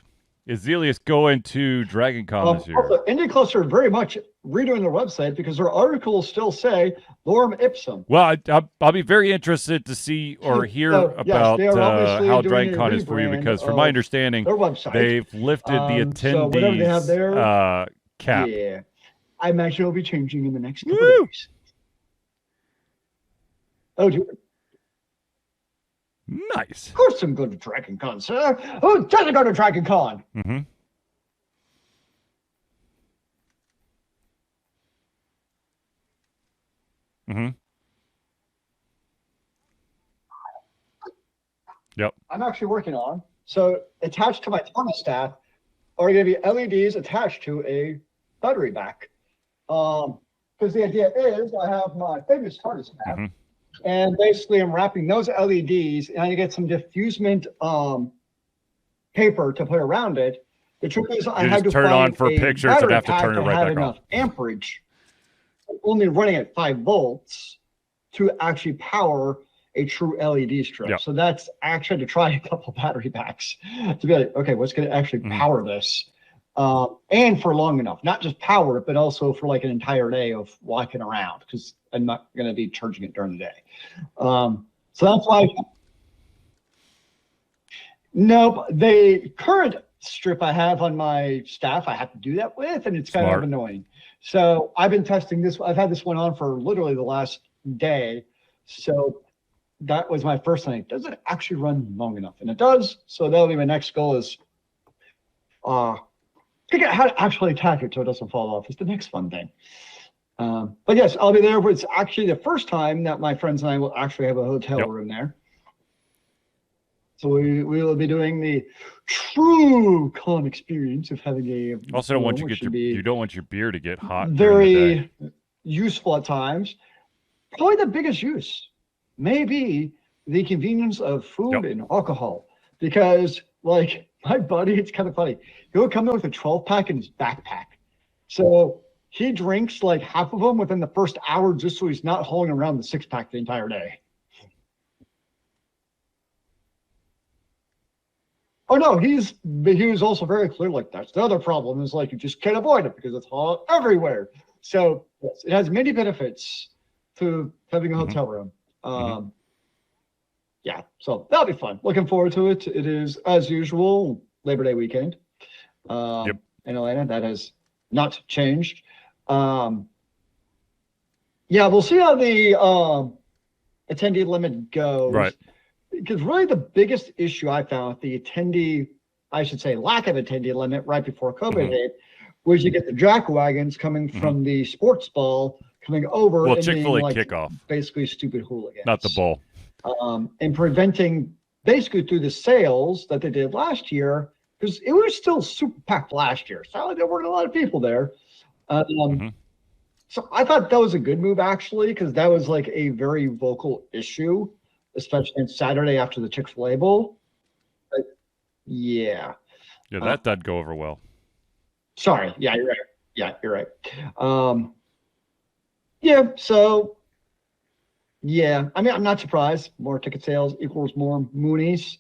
Is Zealeus going to Dragon Con this year? Also, Indie Cluster are very much redoing their website, because their articles still say Lorem Ipsum. Well, I'll be very interested to see or hear about how Dragon Con is for you, because from my understanding, they've lifted the attendees whatever they have there, cap. Yeah. I imagine it'll be changing in the next couple of days. Oh, dude. Nice. Of course I'm going to Dragon Con, sir. Who doesn't go to Dragon Con? Mm-hmm. Mm-hmm. Yep. I'm actually working on. So attached to my thermostat are going to be LEDs attached to a battery back. Because the idea is I have my famous thermostat, Mm-hmm. and basically I'm wrapping those LEDs, and I get some diffusement paper to put around it. The trick is I had to turn find on for a pictures and battery have to pack turn it that right had back enough off. amperage, only running at 5 volts, to actually power a true LED strip. Yep. So that's actually to try a couple battery packs to be like, okay, what's going to actually power this? And for long enough, not just power it, but also for like an entire day of walking around, because I'm not going to be charging it during the day. So that's why. Nope. The current strip I have on my staff, I have to do that with, and it's kind of annoying. So I've been testing this. I've had this one on for literally the last day. So that was my first thing. Does it actually run long enough? And it does. So that'll be my next goal, is figure out how to actually attack it so it doesn't fall off. It's the next fun thing. But yes, I'll be there. But it's actually the first time that my friends and I will actually have a hotel room there. So we will be doing the true con experience of having a. Also, don't want you don't want your beer to get hot. Very useful at times. Probably the biggest use may be the convenience of food and alcohol, because like my buddy, it's kind of funny. He'll come in with a 12-pack in his backpack. So he drinks like half of them within the first hour, just so he's not hauling around the 6-pack the entire day. Oh no, he was also very clear, like that's the other problem, is like you just can't avoid it because it's hot everywhere. So yes, it has many benefits to having a hotel room. Yeah, so that'll be fun. Looking forward to it. It is, as usual, Labor Day weekend in Atlanta. That has not changed. Yeah, we'll see how the attendee limit goes. Right. Because really the biggest issue I found with the lack of attendee limit right before COVID hit, was you get the jack wagons coming from the sports ball coming over and Chick-fil-A being like kickoff. Basically stupid hooligans. Not the ball. And preventing, basically through the sales that they did last year, because it was still super packed last year. So there weren't a lot of people there. So I thought that was a good move, actually, because that was like a very vocal issue, especially on Saturday after the Chick-fil-A Bowl. But, yeah, that doesn't go over well. Sorry. Yeah, you're right. Yeah, you're right. Yeah, so, yeah, I mean, I'm not surprised. More ticket sales equals more Moonies.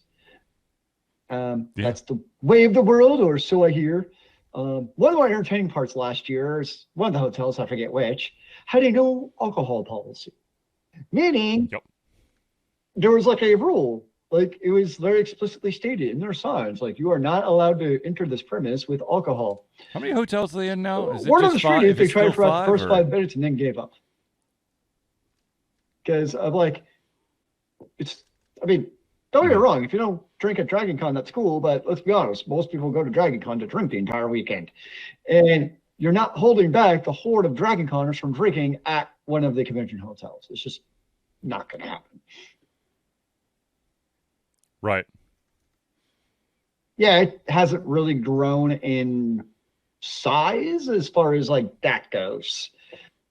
That's the way of the world, or so I hear. One of the more entertaining parts last year is one of the hotels, I forget which, had a no alcohol policy. Meaning there was like a rule, like it was very explicitly stated in their signs, like you are not allowed to enter this premise with alcohol. How many hotels are they in now? Is it word on just the street five? is they tried for five, the first 5 minutes and then gave up. Because I'm like, don't get me wrong, if you don't drink at Dragon Con, that's cool, but let's be honest, most people go to Dragon Con to drink the entire weekend. And you're not holding back the horde of Dragon Conners from drinking at one of the convention hotels. It's just not going to happen. Right. Yeah, it hasn't really grown in size as far as like that goes.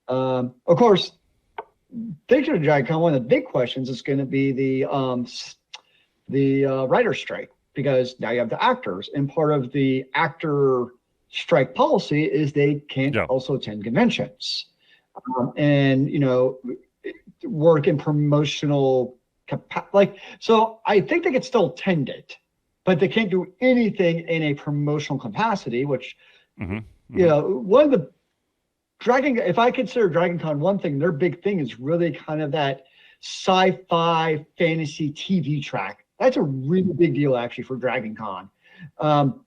Of course, thinking of Dragon Con, one of the big questions is going to be the writer strike, because now you have the actors, and part of the actor strike policy is they can't also attend conventions and work in promotional so I think they could still attend it, but they can't do anything in a promotional capacity, which one of the if I consider Dragon Con one thing, their big thing is really kind of that sci-fi fantasy TV track. That's a really big deal actually for Dragon Con,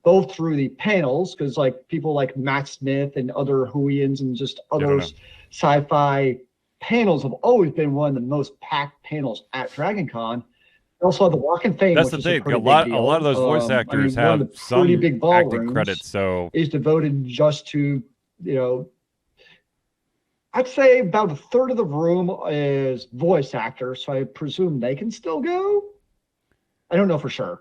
both through the panels, because like people like Matt Smith and other Whoians and just other sci-fi panels have always been one of the most packed panels at Dragon Con. Also, the Walk of Fame, That's which the is thing. a pretty A big deal. lot of those voice actors one of have the some pretty big acting ballrooms credits. So is devoted just to, I'd say about a third of the room is voice actors. So I presume they can still go. I don't know for sure.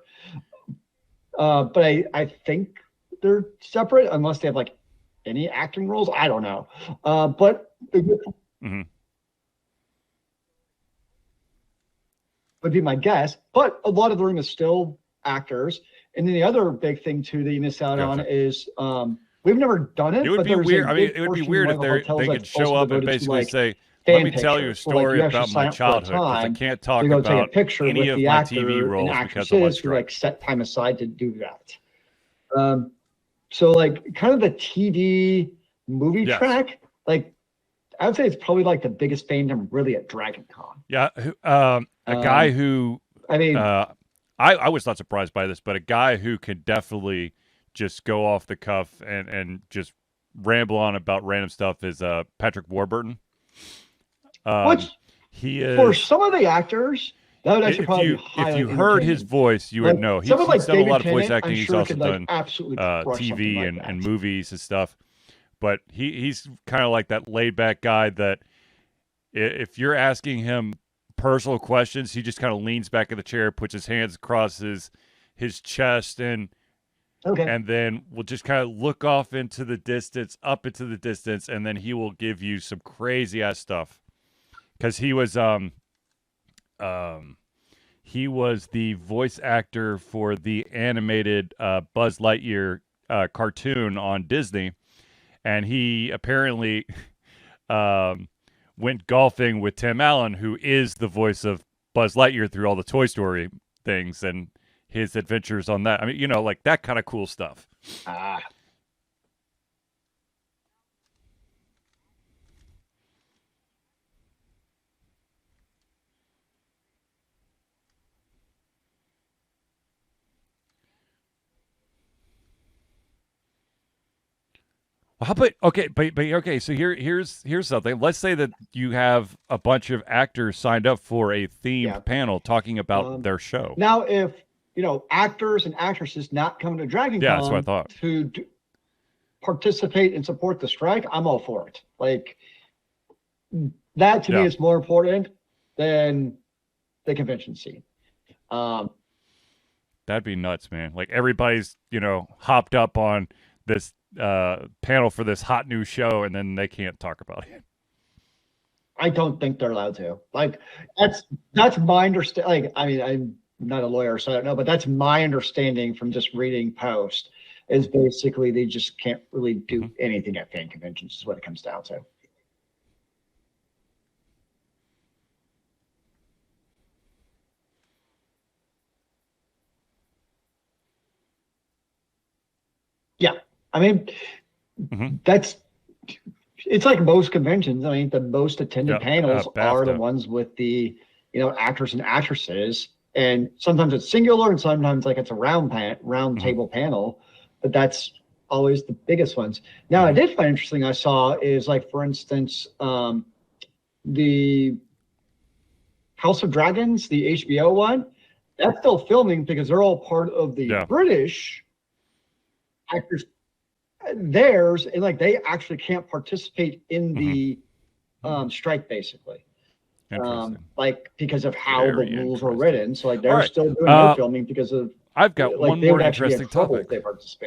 But I think they're separate unless they have like any acting roles. I don't know. But would be my guess. But a lot of the room is still actors. And then the other big thing too that you miss out on is we've never done it. It would be weird. I mean, it would be weird if they could show up and basically say, "Let me tell you a story about my childhood," because I can't talk about take a picture any with of the my actor TV and roles because of my actresses who strike. set time aside to do that. So like kind of the TV movie track, like I would say it's probably like the biggest fandom really at Dragon Con. Yeah, a guy who I mean, I was not surprised by this, but a guy who could definitely just go off the cuff and just ramble on about random stuff is Patrick Warburton. Which he is for some of the actors. That would actually probably be if you heard his voice, you would know. He's done a lot of voice acting. He's also done TV and movies and stuff. But he's kind of like that laid back guy that if you're asking him personal questions, he just kind of leans back in the chair, puts his hands across his chest, and then will just kind of look off into the distance, up into the distance, and then he will give you some crazy ass stuff. Because he was the voice actor for the animated Buzz Lightyear cartoon on Disney, and he apparently went golfing with Tim Allen, who is the voice of Buzz Lightyear through all the Toy Story things and his adventures on that. I mean, like that kind of cool stuff. How about okay? So here's something. Let's say that you have a bunch of actors signed up for a themed panel talking about their show. Now, if actors and actresses not coming to Dragon Con that's what I thought. To participate and support the strike, I'm all for it. Like that to me is more important than the convention scene. That'd be nuts, man. Like everybody's hopped up on this panel for this hot new show, and then they can't talk about it. I don't think they're allowed to. Like that's my understanding. Like I mean, I'm not a lawyer, so I don't know, but that's my understanding from just reading post. Is basically they just can't really do anything at fan conventions. Is what it comes down to. Yeah, I mean, it's like most conventions. I mean, the most attended panels are the ones with the, actors and actresses. And sometimes it's singular and sometimes like it's a round table panel, but that's always the biggest ones. Now, I did find interesting I saw is like, for instance, the House of Dragons, the HBO one, that's still filming because they're all part of the British actors. Theirs, and like they actually can't participate in the strike, basically. Like because of how the rules were written. So like they're still doing their filming because of I've got one more interesting topic.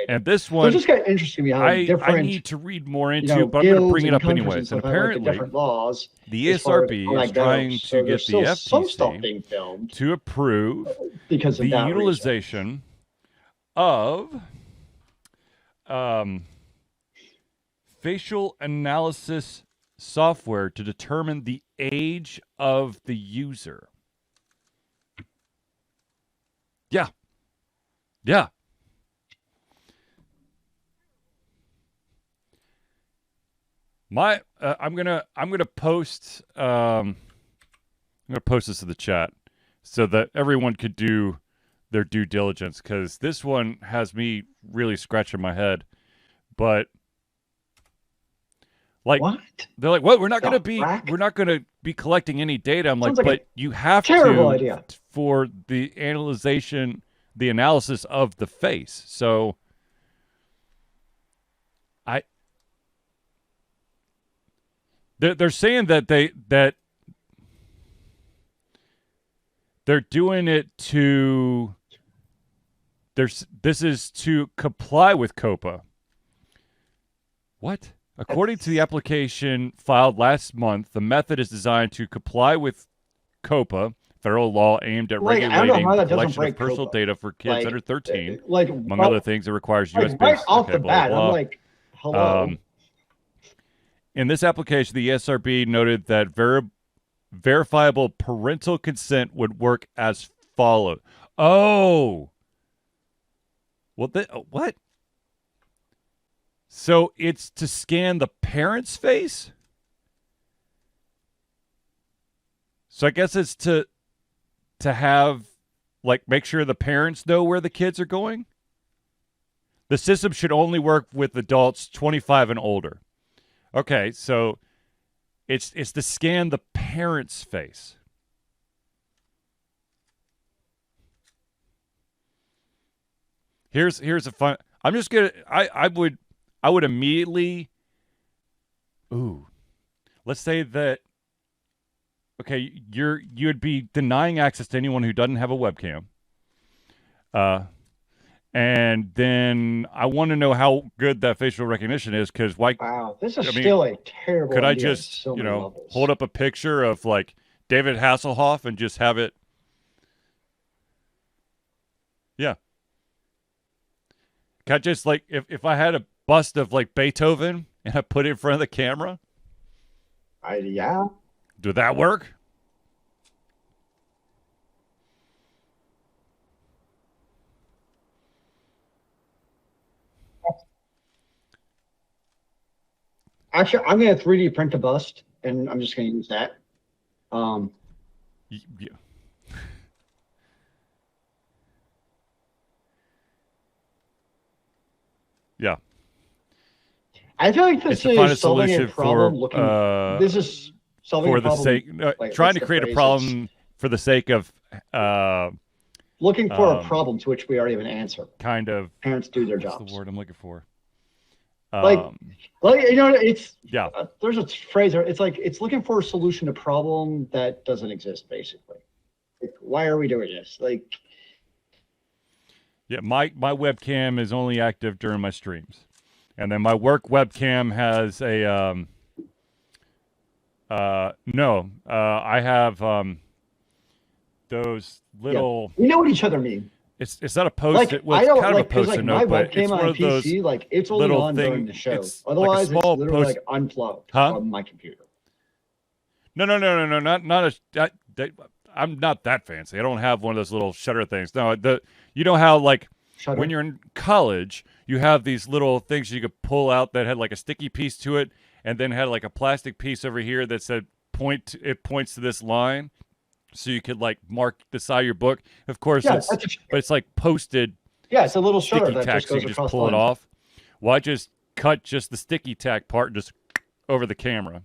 And this one, so it's just kind of interesting to me how different I need to read more into, but I'm going to bring it up anyways. And apparently, different laws, the ESRB is trying to get the FTC to approve because of the utilization of facial analysis software to determine the age of the user. Yeah. I'm gonna post this in the chat so that everyone could do their due diligence, because this one has me really scratching my head. But Like, what? They're like, what? We're not going to be collecting any data. I'm like, but you have terrible to idea. For the analysis of the face. So they're saying that they're doing it to this is to comply with COPA. What? According to the application filed last month, the method is designed to comply with COPA, federal law aimed at regulating the collection of personal data for kids under 13. Among other things, it requires U.S. right off the bat. I'm like, hello. In this application, the ESRB noted that verifiable parental consent would work as follows. Oh. Well, what? So it's to scan the parent's face? So I guess it's to have, like, make sure the parents know where the kids are going? The system should only work with adults 25 and older. Okay, so it's to scan the parent's face. Here's a fun. I'm just gonna. I would immediately. Ooh, let's say that. Okay, you'd be denying access to anyone who doesn't have a webcam. And then I want to know how good that facial recognition is, because why? Wow, this is still a terrible. Could I just hold up a picture of like David Hasselhoff and just have it? Yeah. Can I just, like, if I had a bust of like Beethoven and I put it in front of the camera? Yeah. Did that work? Actually, I'm going to 3D print a bust, and I'm just going to use that. Yeah. Yeah. I feel like this is solving a problem. This is solving for a problem, the sake, trying to create a problem for the sake of looking for a problem to which we already have an answer. Kind of. Parents do their jobs. What's the word I'm looking for? Like it's there's a phrase. It's like it's looking for a solution to a problem that doesn't exist. Basically, like, why are we doing this? Like, yeah, my webcam is only active during my streams, and then my work webcam has a I have those little. We know what each other mean. It's not a post-it. Well, it's kind of a post-it note, but it's one of those PC, like, it's only on during the show. Otherwise, it's literally unplugged from my computer. No, not a. I'm not that fancy. I don't have one of those little shutter things. No, you know how, like, when you're in college, you have these little things you could pull out that had like a sticky piece to it, and then had like a plastic piece over here that said it points to this line. So you could, like, mark the side of your book. Of course, but it's like posted. Yeah, it's a little shutter that just goes across. Pull it off. Well, I just cut just the sticky tack part just over the camera.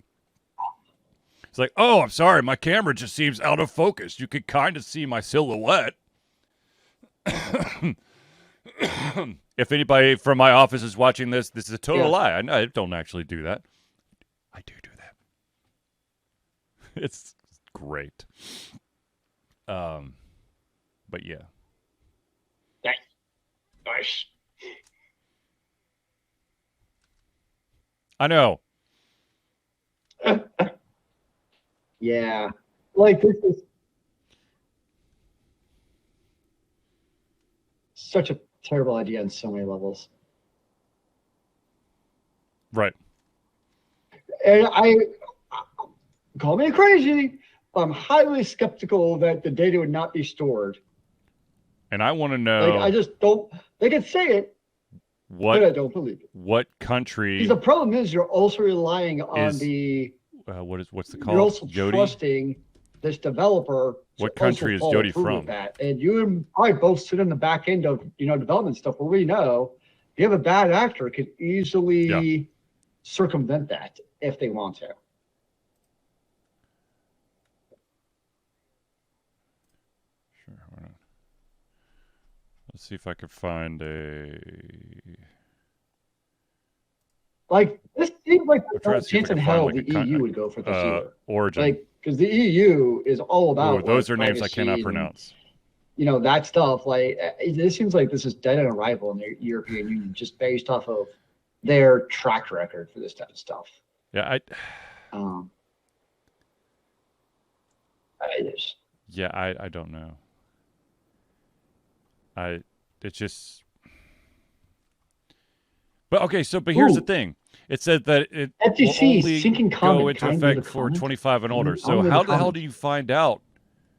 It's like, oh, I'm sorry, my camera just seems out of focus. You could kind of see my silhouette. If anybody from my office is watching this is a total lie. I don't actually do that. I do that. It's great. But yeah. Nice. I know. Yeah. Like, this is such a terrible idea on so many levels. Right. And call me crazy. I'm highly skeptical that the data would not be stored. And I want to know. Like, I just don't. They can say it, but I don't believe it. What country? Because the problem is you're also relying on what's the call? You're also trusting this developer. What country is Yodi from? That. And you and I both sit in the back end of development stuff where we know if you have a bad actor, it could easily circumvent that. if they want to. Sure. Hold on. Let's see if I can find a. Like, this seems like I'll the chance in hell the EU would go for this either. Origin. Like, because the EU is all about. Those are names I cannot pronounce. You know, that stuff. Like, it seems like this is dead on arrival in the European Union, just based off of their track record for this type of stuff. Yeah, I don't know. It's just. But okay, but here's the thing. It said that it FTC will only go into effect for 25 and older. So how the hell do you find out?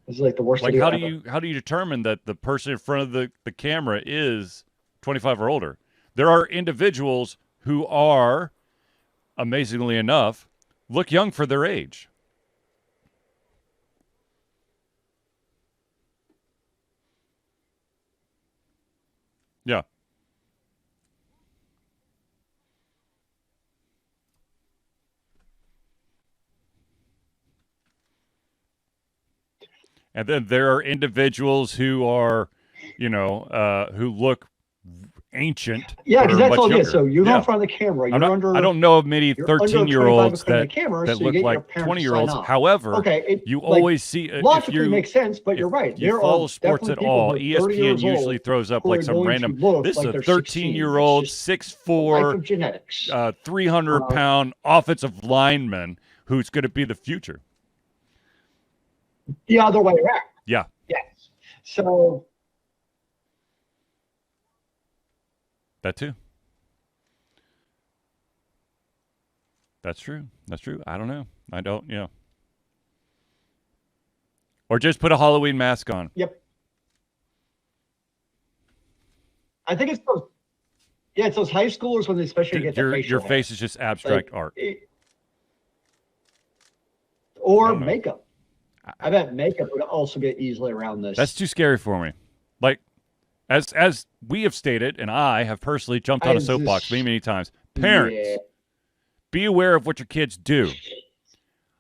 It's like the worst. Like how do you determine that the person in front of the camera is 25 or older? There are individuals who are, amazingly enough, look young for their age. Yeah. And then there are individuals who are, who look ancient. Yeah, because that's all it is. So you're in front of the camera. I don't know of many 13-year-olds that look like 20-year-olds. However, you always see logically makes sense, but you're right. You follow sports at all. ESPN usually throws up like some random. This is a 13-year-old, 6'4", 300-pound offensive lineman who's going to be the future. The other way around. Yeah. Yes. So. That too. That's true. I don't know. I don't, Or just put a Halloween mask on. Yep. I think it's those. Yeah, it's those high schoolers when they especially get their facial hair. Face is just abstract art. Or makeup. I bet makeup would also get easily around this. That's too scary for me. Like, as we have stated, and I have personally jumped on a soapbox many times, parents, be aware of what your kids do.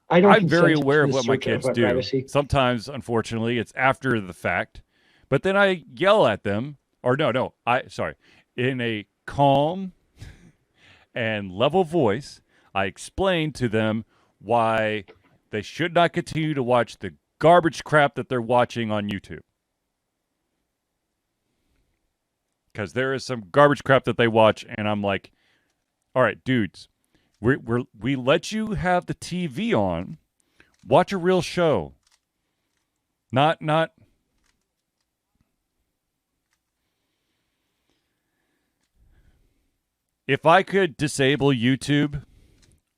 I'm very aware of what my kids do. Privacy. Sometimes, unfortunately, it's after the fact. But then I yell at them, in a calm and level voice, I explain to them why they should not continue to watch the garbage crap that they're watching on YouTube. Because there is some garbage crap that they watch, and I'm like, all right, dudes, we let you have the TV on. Watch a real show. Not. If I could disable YouTube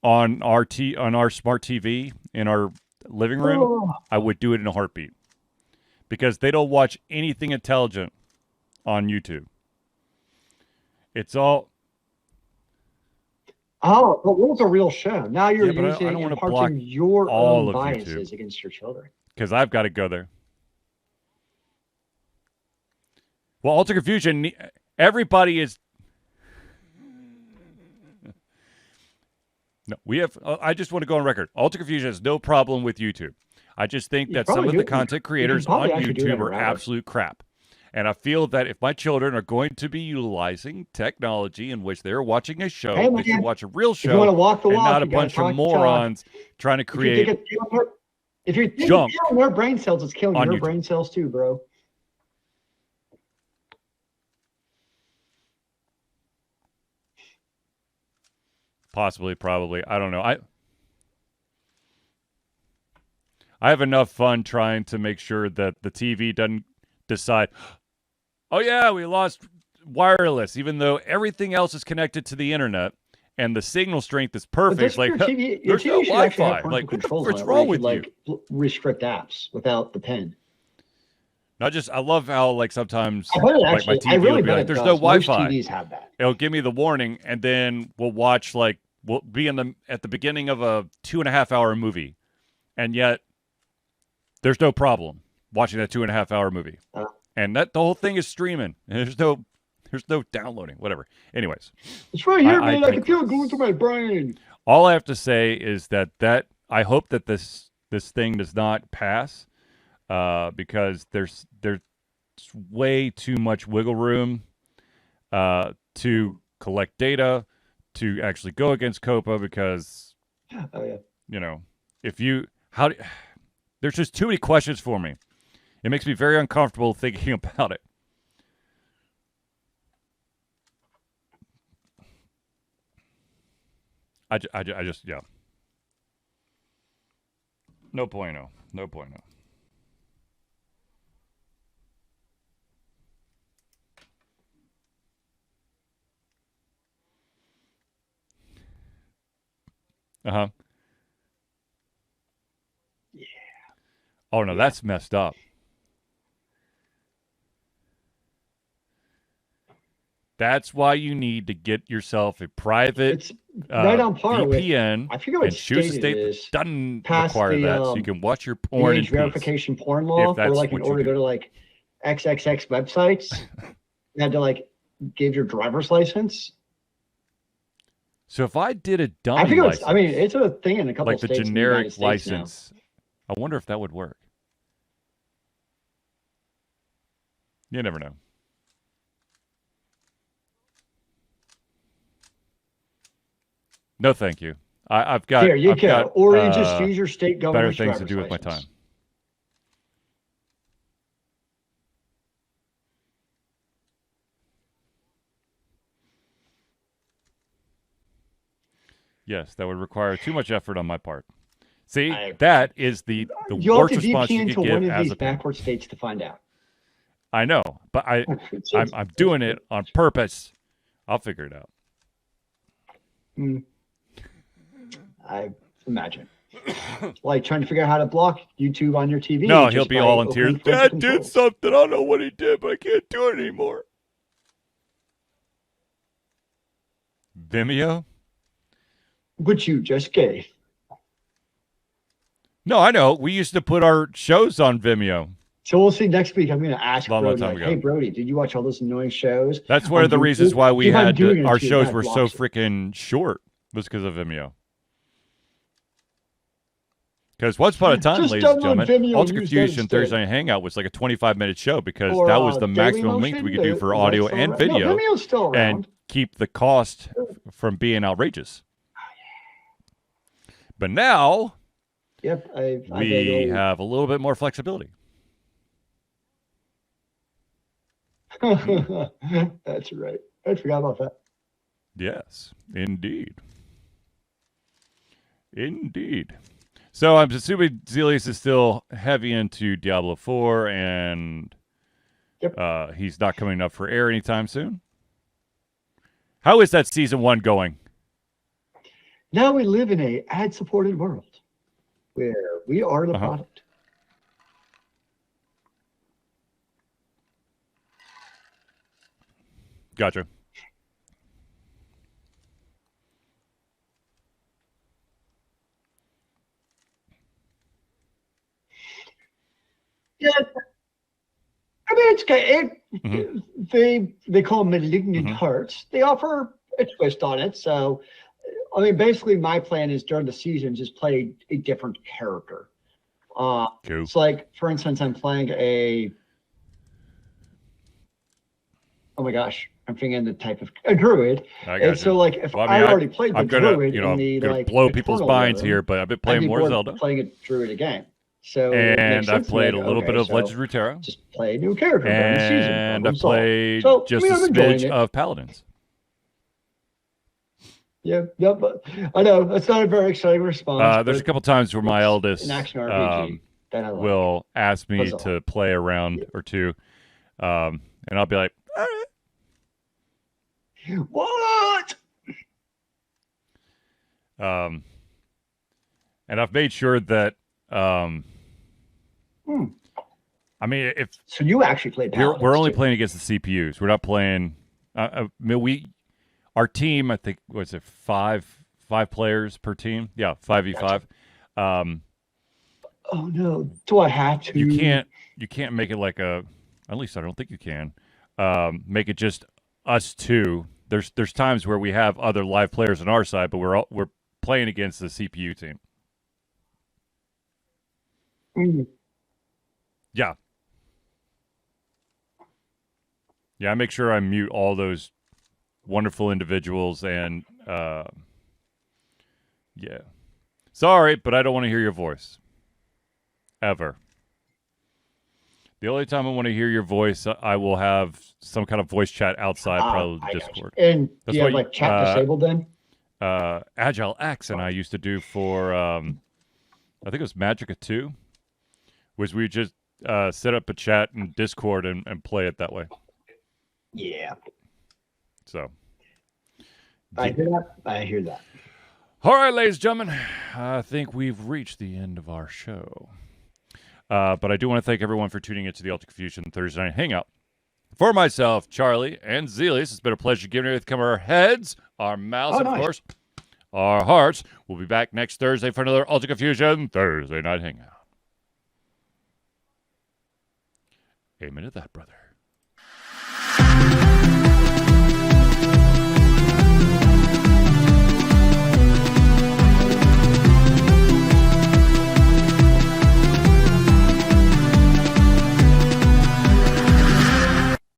on our smart TV in our living room, I would do it in a heartbeat. Because they don't watch anything intelligent on YouTube. It's all. Oh, but what was a real show? Now you're using and imparting your own biases against your children. Because I've got to go there. Well, Alter Confusion, everybody is. No, we have. I just want to go on record. Alter Confusion has no problem with YouTube. I just think that some of the content creators on YouTube are absolute crap. And I feel that if my children are going to be utilizing technology in which they're watching a show, they should watch a real show and not a bunch of morons trying to create if you're killing their brain cells, it's killing your brain cells too, bro. Possibly, probably. I don't know. I have enough fun trying to make sure that the TV doesn't decide, oh yeah, we lost wireless, even though everything else is connected to the internet and the signal strength is perfect. It's like, there's no Wi-Fi. Like, what's wrong with you? Restrict apps without the pen. I love how, like, sometimes my TV will be like, there's no Wi-Fi. Most TVs have that. It'll give me the warning, and then we'll watch, we'll be at the beginning of a 2.5-hour movie, and yet there's no problem watching that 2.5-hour movie. And the whole thing is streaming. And there's no downloading, whatever. Anyways. It's right here, man. I can feel it going through my brain. All I have to say is that I hope that this thing does not pass, because there's way too much wiggle room to collect data to actually go against COPA, because if you there's just too many questions for me. It makes me very uncomfortable thinking about it. I just yeah. No bueno. No bueno. Uh-huh. Yeah. Oh no, that's messed up. That's why you need to get yourself a private It's right on par VPN. I forget what and choose a state it is. that doesn't Past require the, that, so you can watch your porn in age peace. verification porn law, if that's where like in what order you to go do. to like XXX websites, you had to like give your driver's license. So if I did a dummy I forget. license, I mean, it's a thing in a couple like of the states in the generic United States now. license, I wonder if that would work. You never know. No, thank you. I've got. There you I've go. got, Or you just use your state better government's things to driver's do with my license. time. Yes, that would require too much effort on my part. See, that is the You'll worst have to response VPN you to could give one of as these a parent. backward states to find out. I know, but I'm doing it on purpose. I'll figure it out. I imagine. Like trying to figure out how to block YouTube on your TV. No, he'll be all in tears. Dad did something. I don't know what he did, but I can't do it anymore. Vimeo? Which you just gave. No, I know. We used to put our shows on Vimeo. So we'll see next week. I'm going to ask Long Brody, time like, ago. hey, Brody, did you watch all those annoying shows? That's one of the reasons why we had our shows were so it. freaking short, was because of Vimeo. Because once upon a time, Just ladies and download gentlemen, Vimeo Ultra and use Confusion that instead. Thursday Night Hangout was like a 25-minute show, because Or, that was the Daily maximum length we could do for Is that audio still and around? video, No, Vimeo's still around. and keep the cost from being outrageous. But now, yep, we have a little bit more flexibility. That's right. I forgot about that. Yes, indeed. Indeed. So I'm assuming Zealeus is still heavy into Diablo 4, and he's not coming up for air anytime soon. How is that season 1 going? Now we live in a ad-supported world where we are the product. Gotcha. Yeah, I mean it's good. They call them malignant hearts. They offer a twist on it. So, I mean, basically, my plan is during the season just play a different character. Cool. It's like, for instance, I'm playing a. Oh my gosh, I'm thinking the type of a druid. And so, like, if I already played the druid in the like blow people's Eternal minds Zone, here, but I've been playing more Zelda. Playing a druid again. So and I've played a little bit of Legends of Runeterra. Just play a new character during the season. And I've played just a smidge of Paladins. Yeah, but I know that's not a very exciting response. There's a couple times where my eldest an action RPG that I like. will ask me to play a round or two, and I'll be like, all right. What? And I've made sure that. I mean, if so, you actually played Paladins. We're only playing against the CPUs. We're not playing. Our team, I think, was it five players per team? Yeah, 5v5. Oh no! Do I have to? You can't make it like a. At least I don't think you can. Make it just us two. There's times where we have other live players on our side, but we're playing against the CPU team. Yeah. Yeah, I make sure I mute all those wonderful individuals and yeah. Sorry, but I don't want to hear your voice. Ever. The only time I want to hear your voice, I will have some kind of voice chat outside, probably Discord. And do you have like chat disabled then? Agile X and I used to do for, I think it was Magica 2, was we just set up a chat in Discord and play it that way. Yeah. So. I hear that. I hear that. All right, ladies and gentlemen, I think we've reached the end of our show. But I do want to thank everyone for tuning into the Ultra Confusion Thursday Night Hangout. For myself, Charlie, and Zealeus, it's been a pleasure giving it to come our heads, our mouths, and, of course, our hearts. We'll be back next Thursday for another Ultra Confusion Thursday Night Hangout. Amen to that, brother.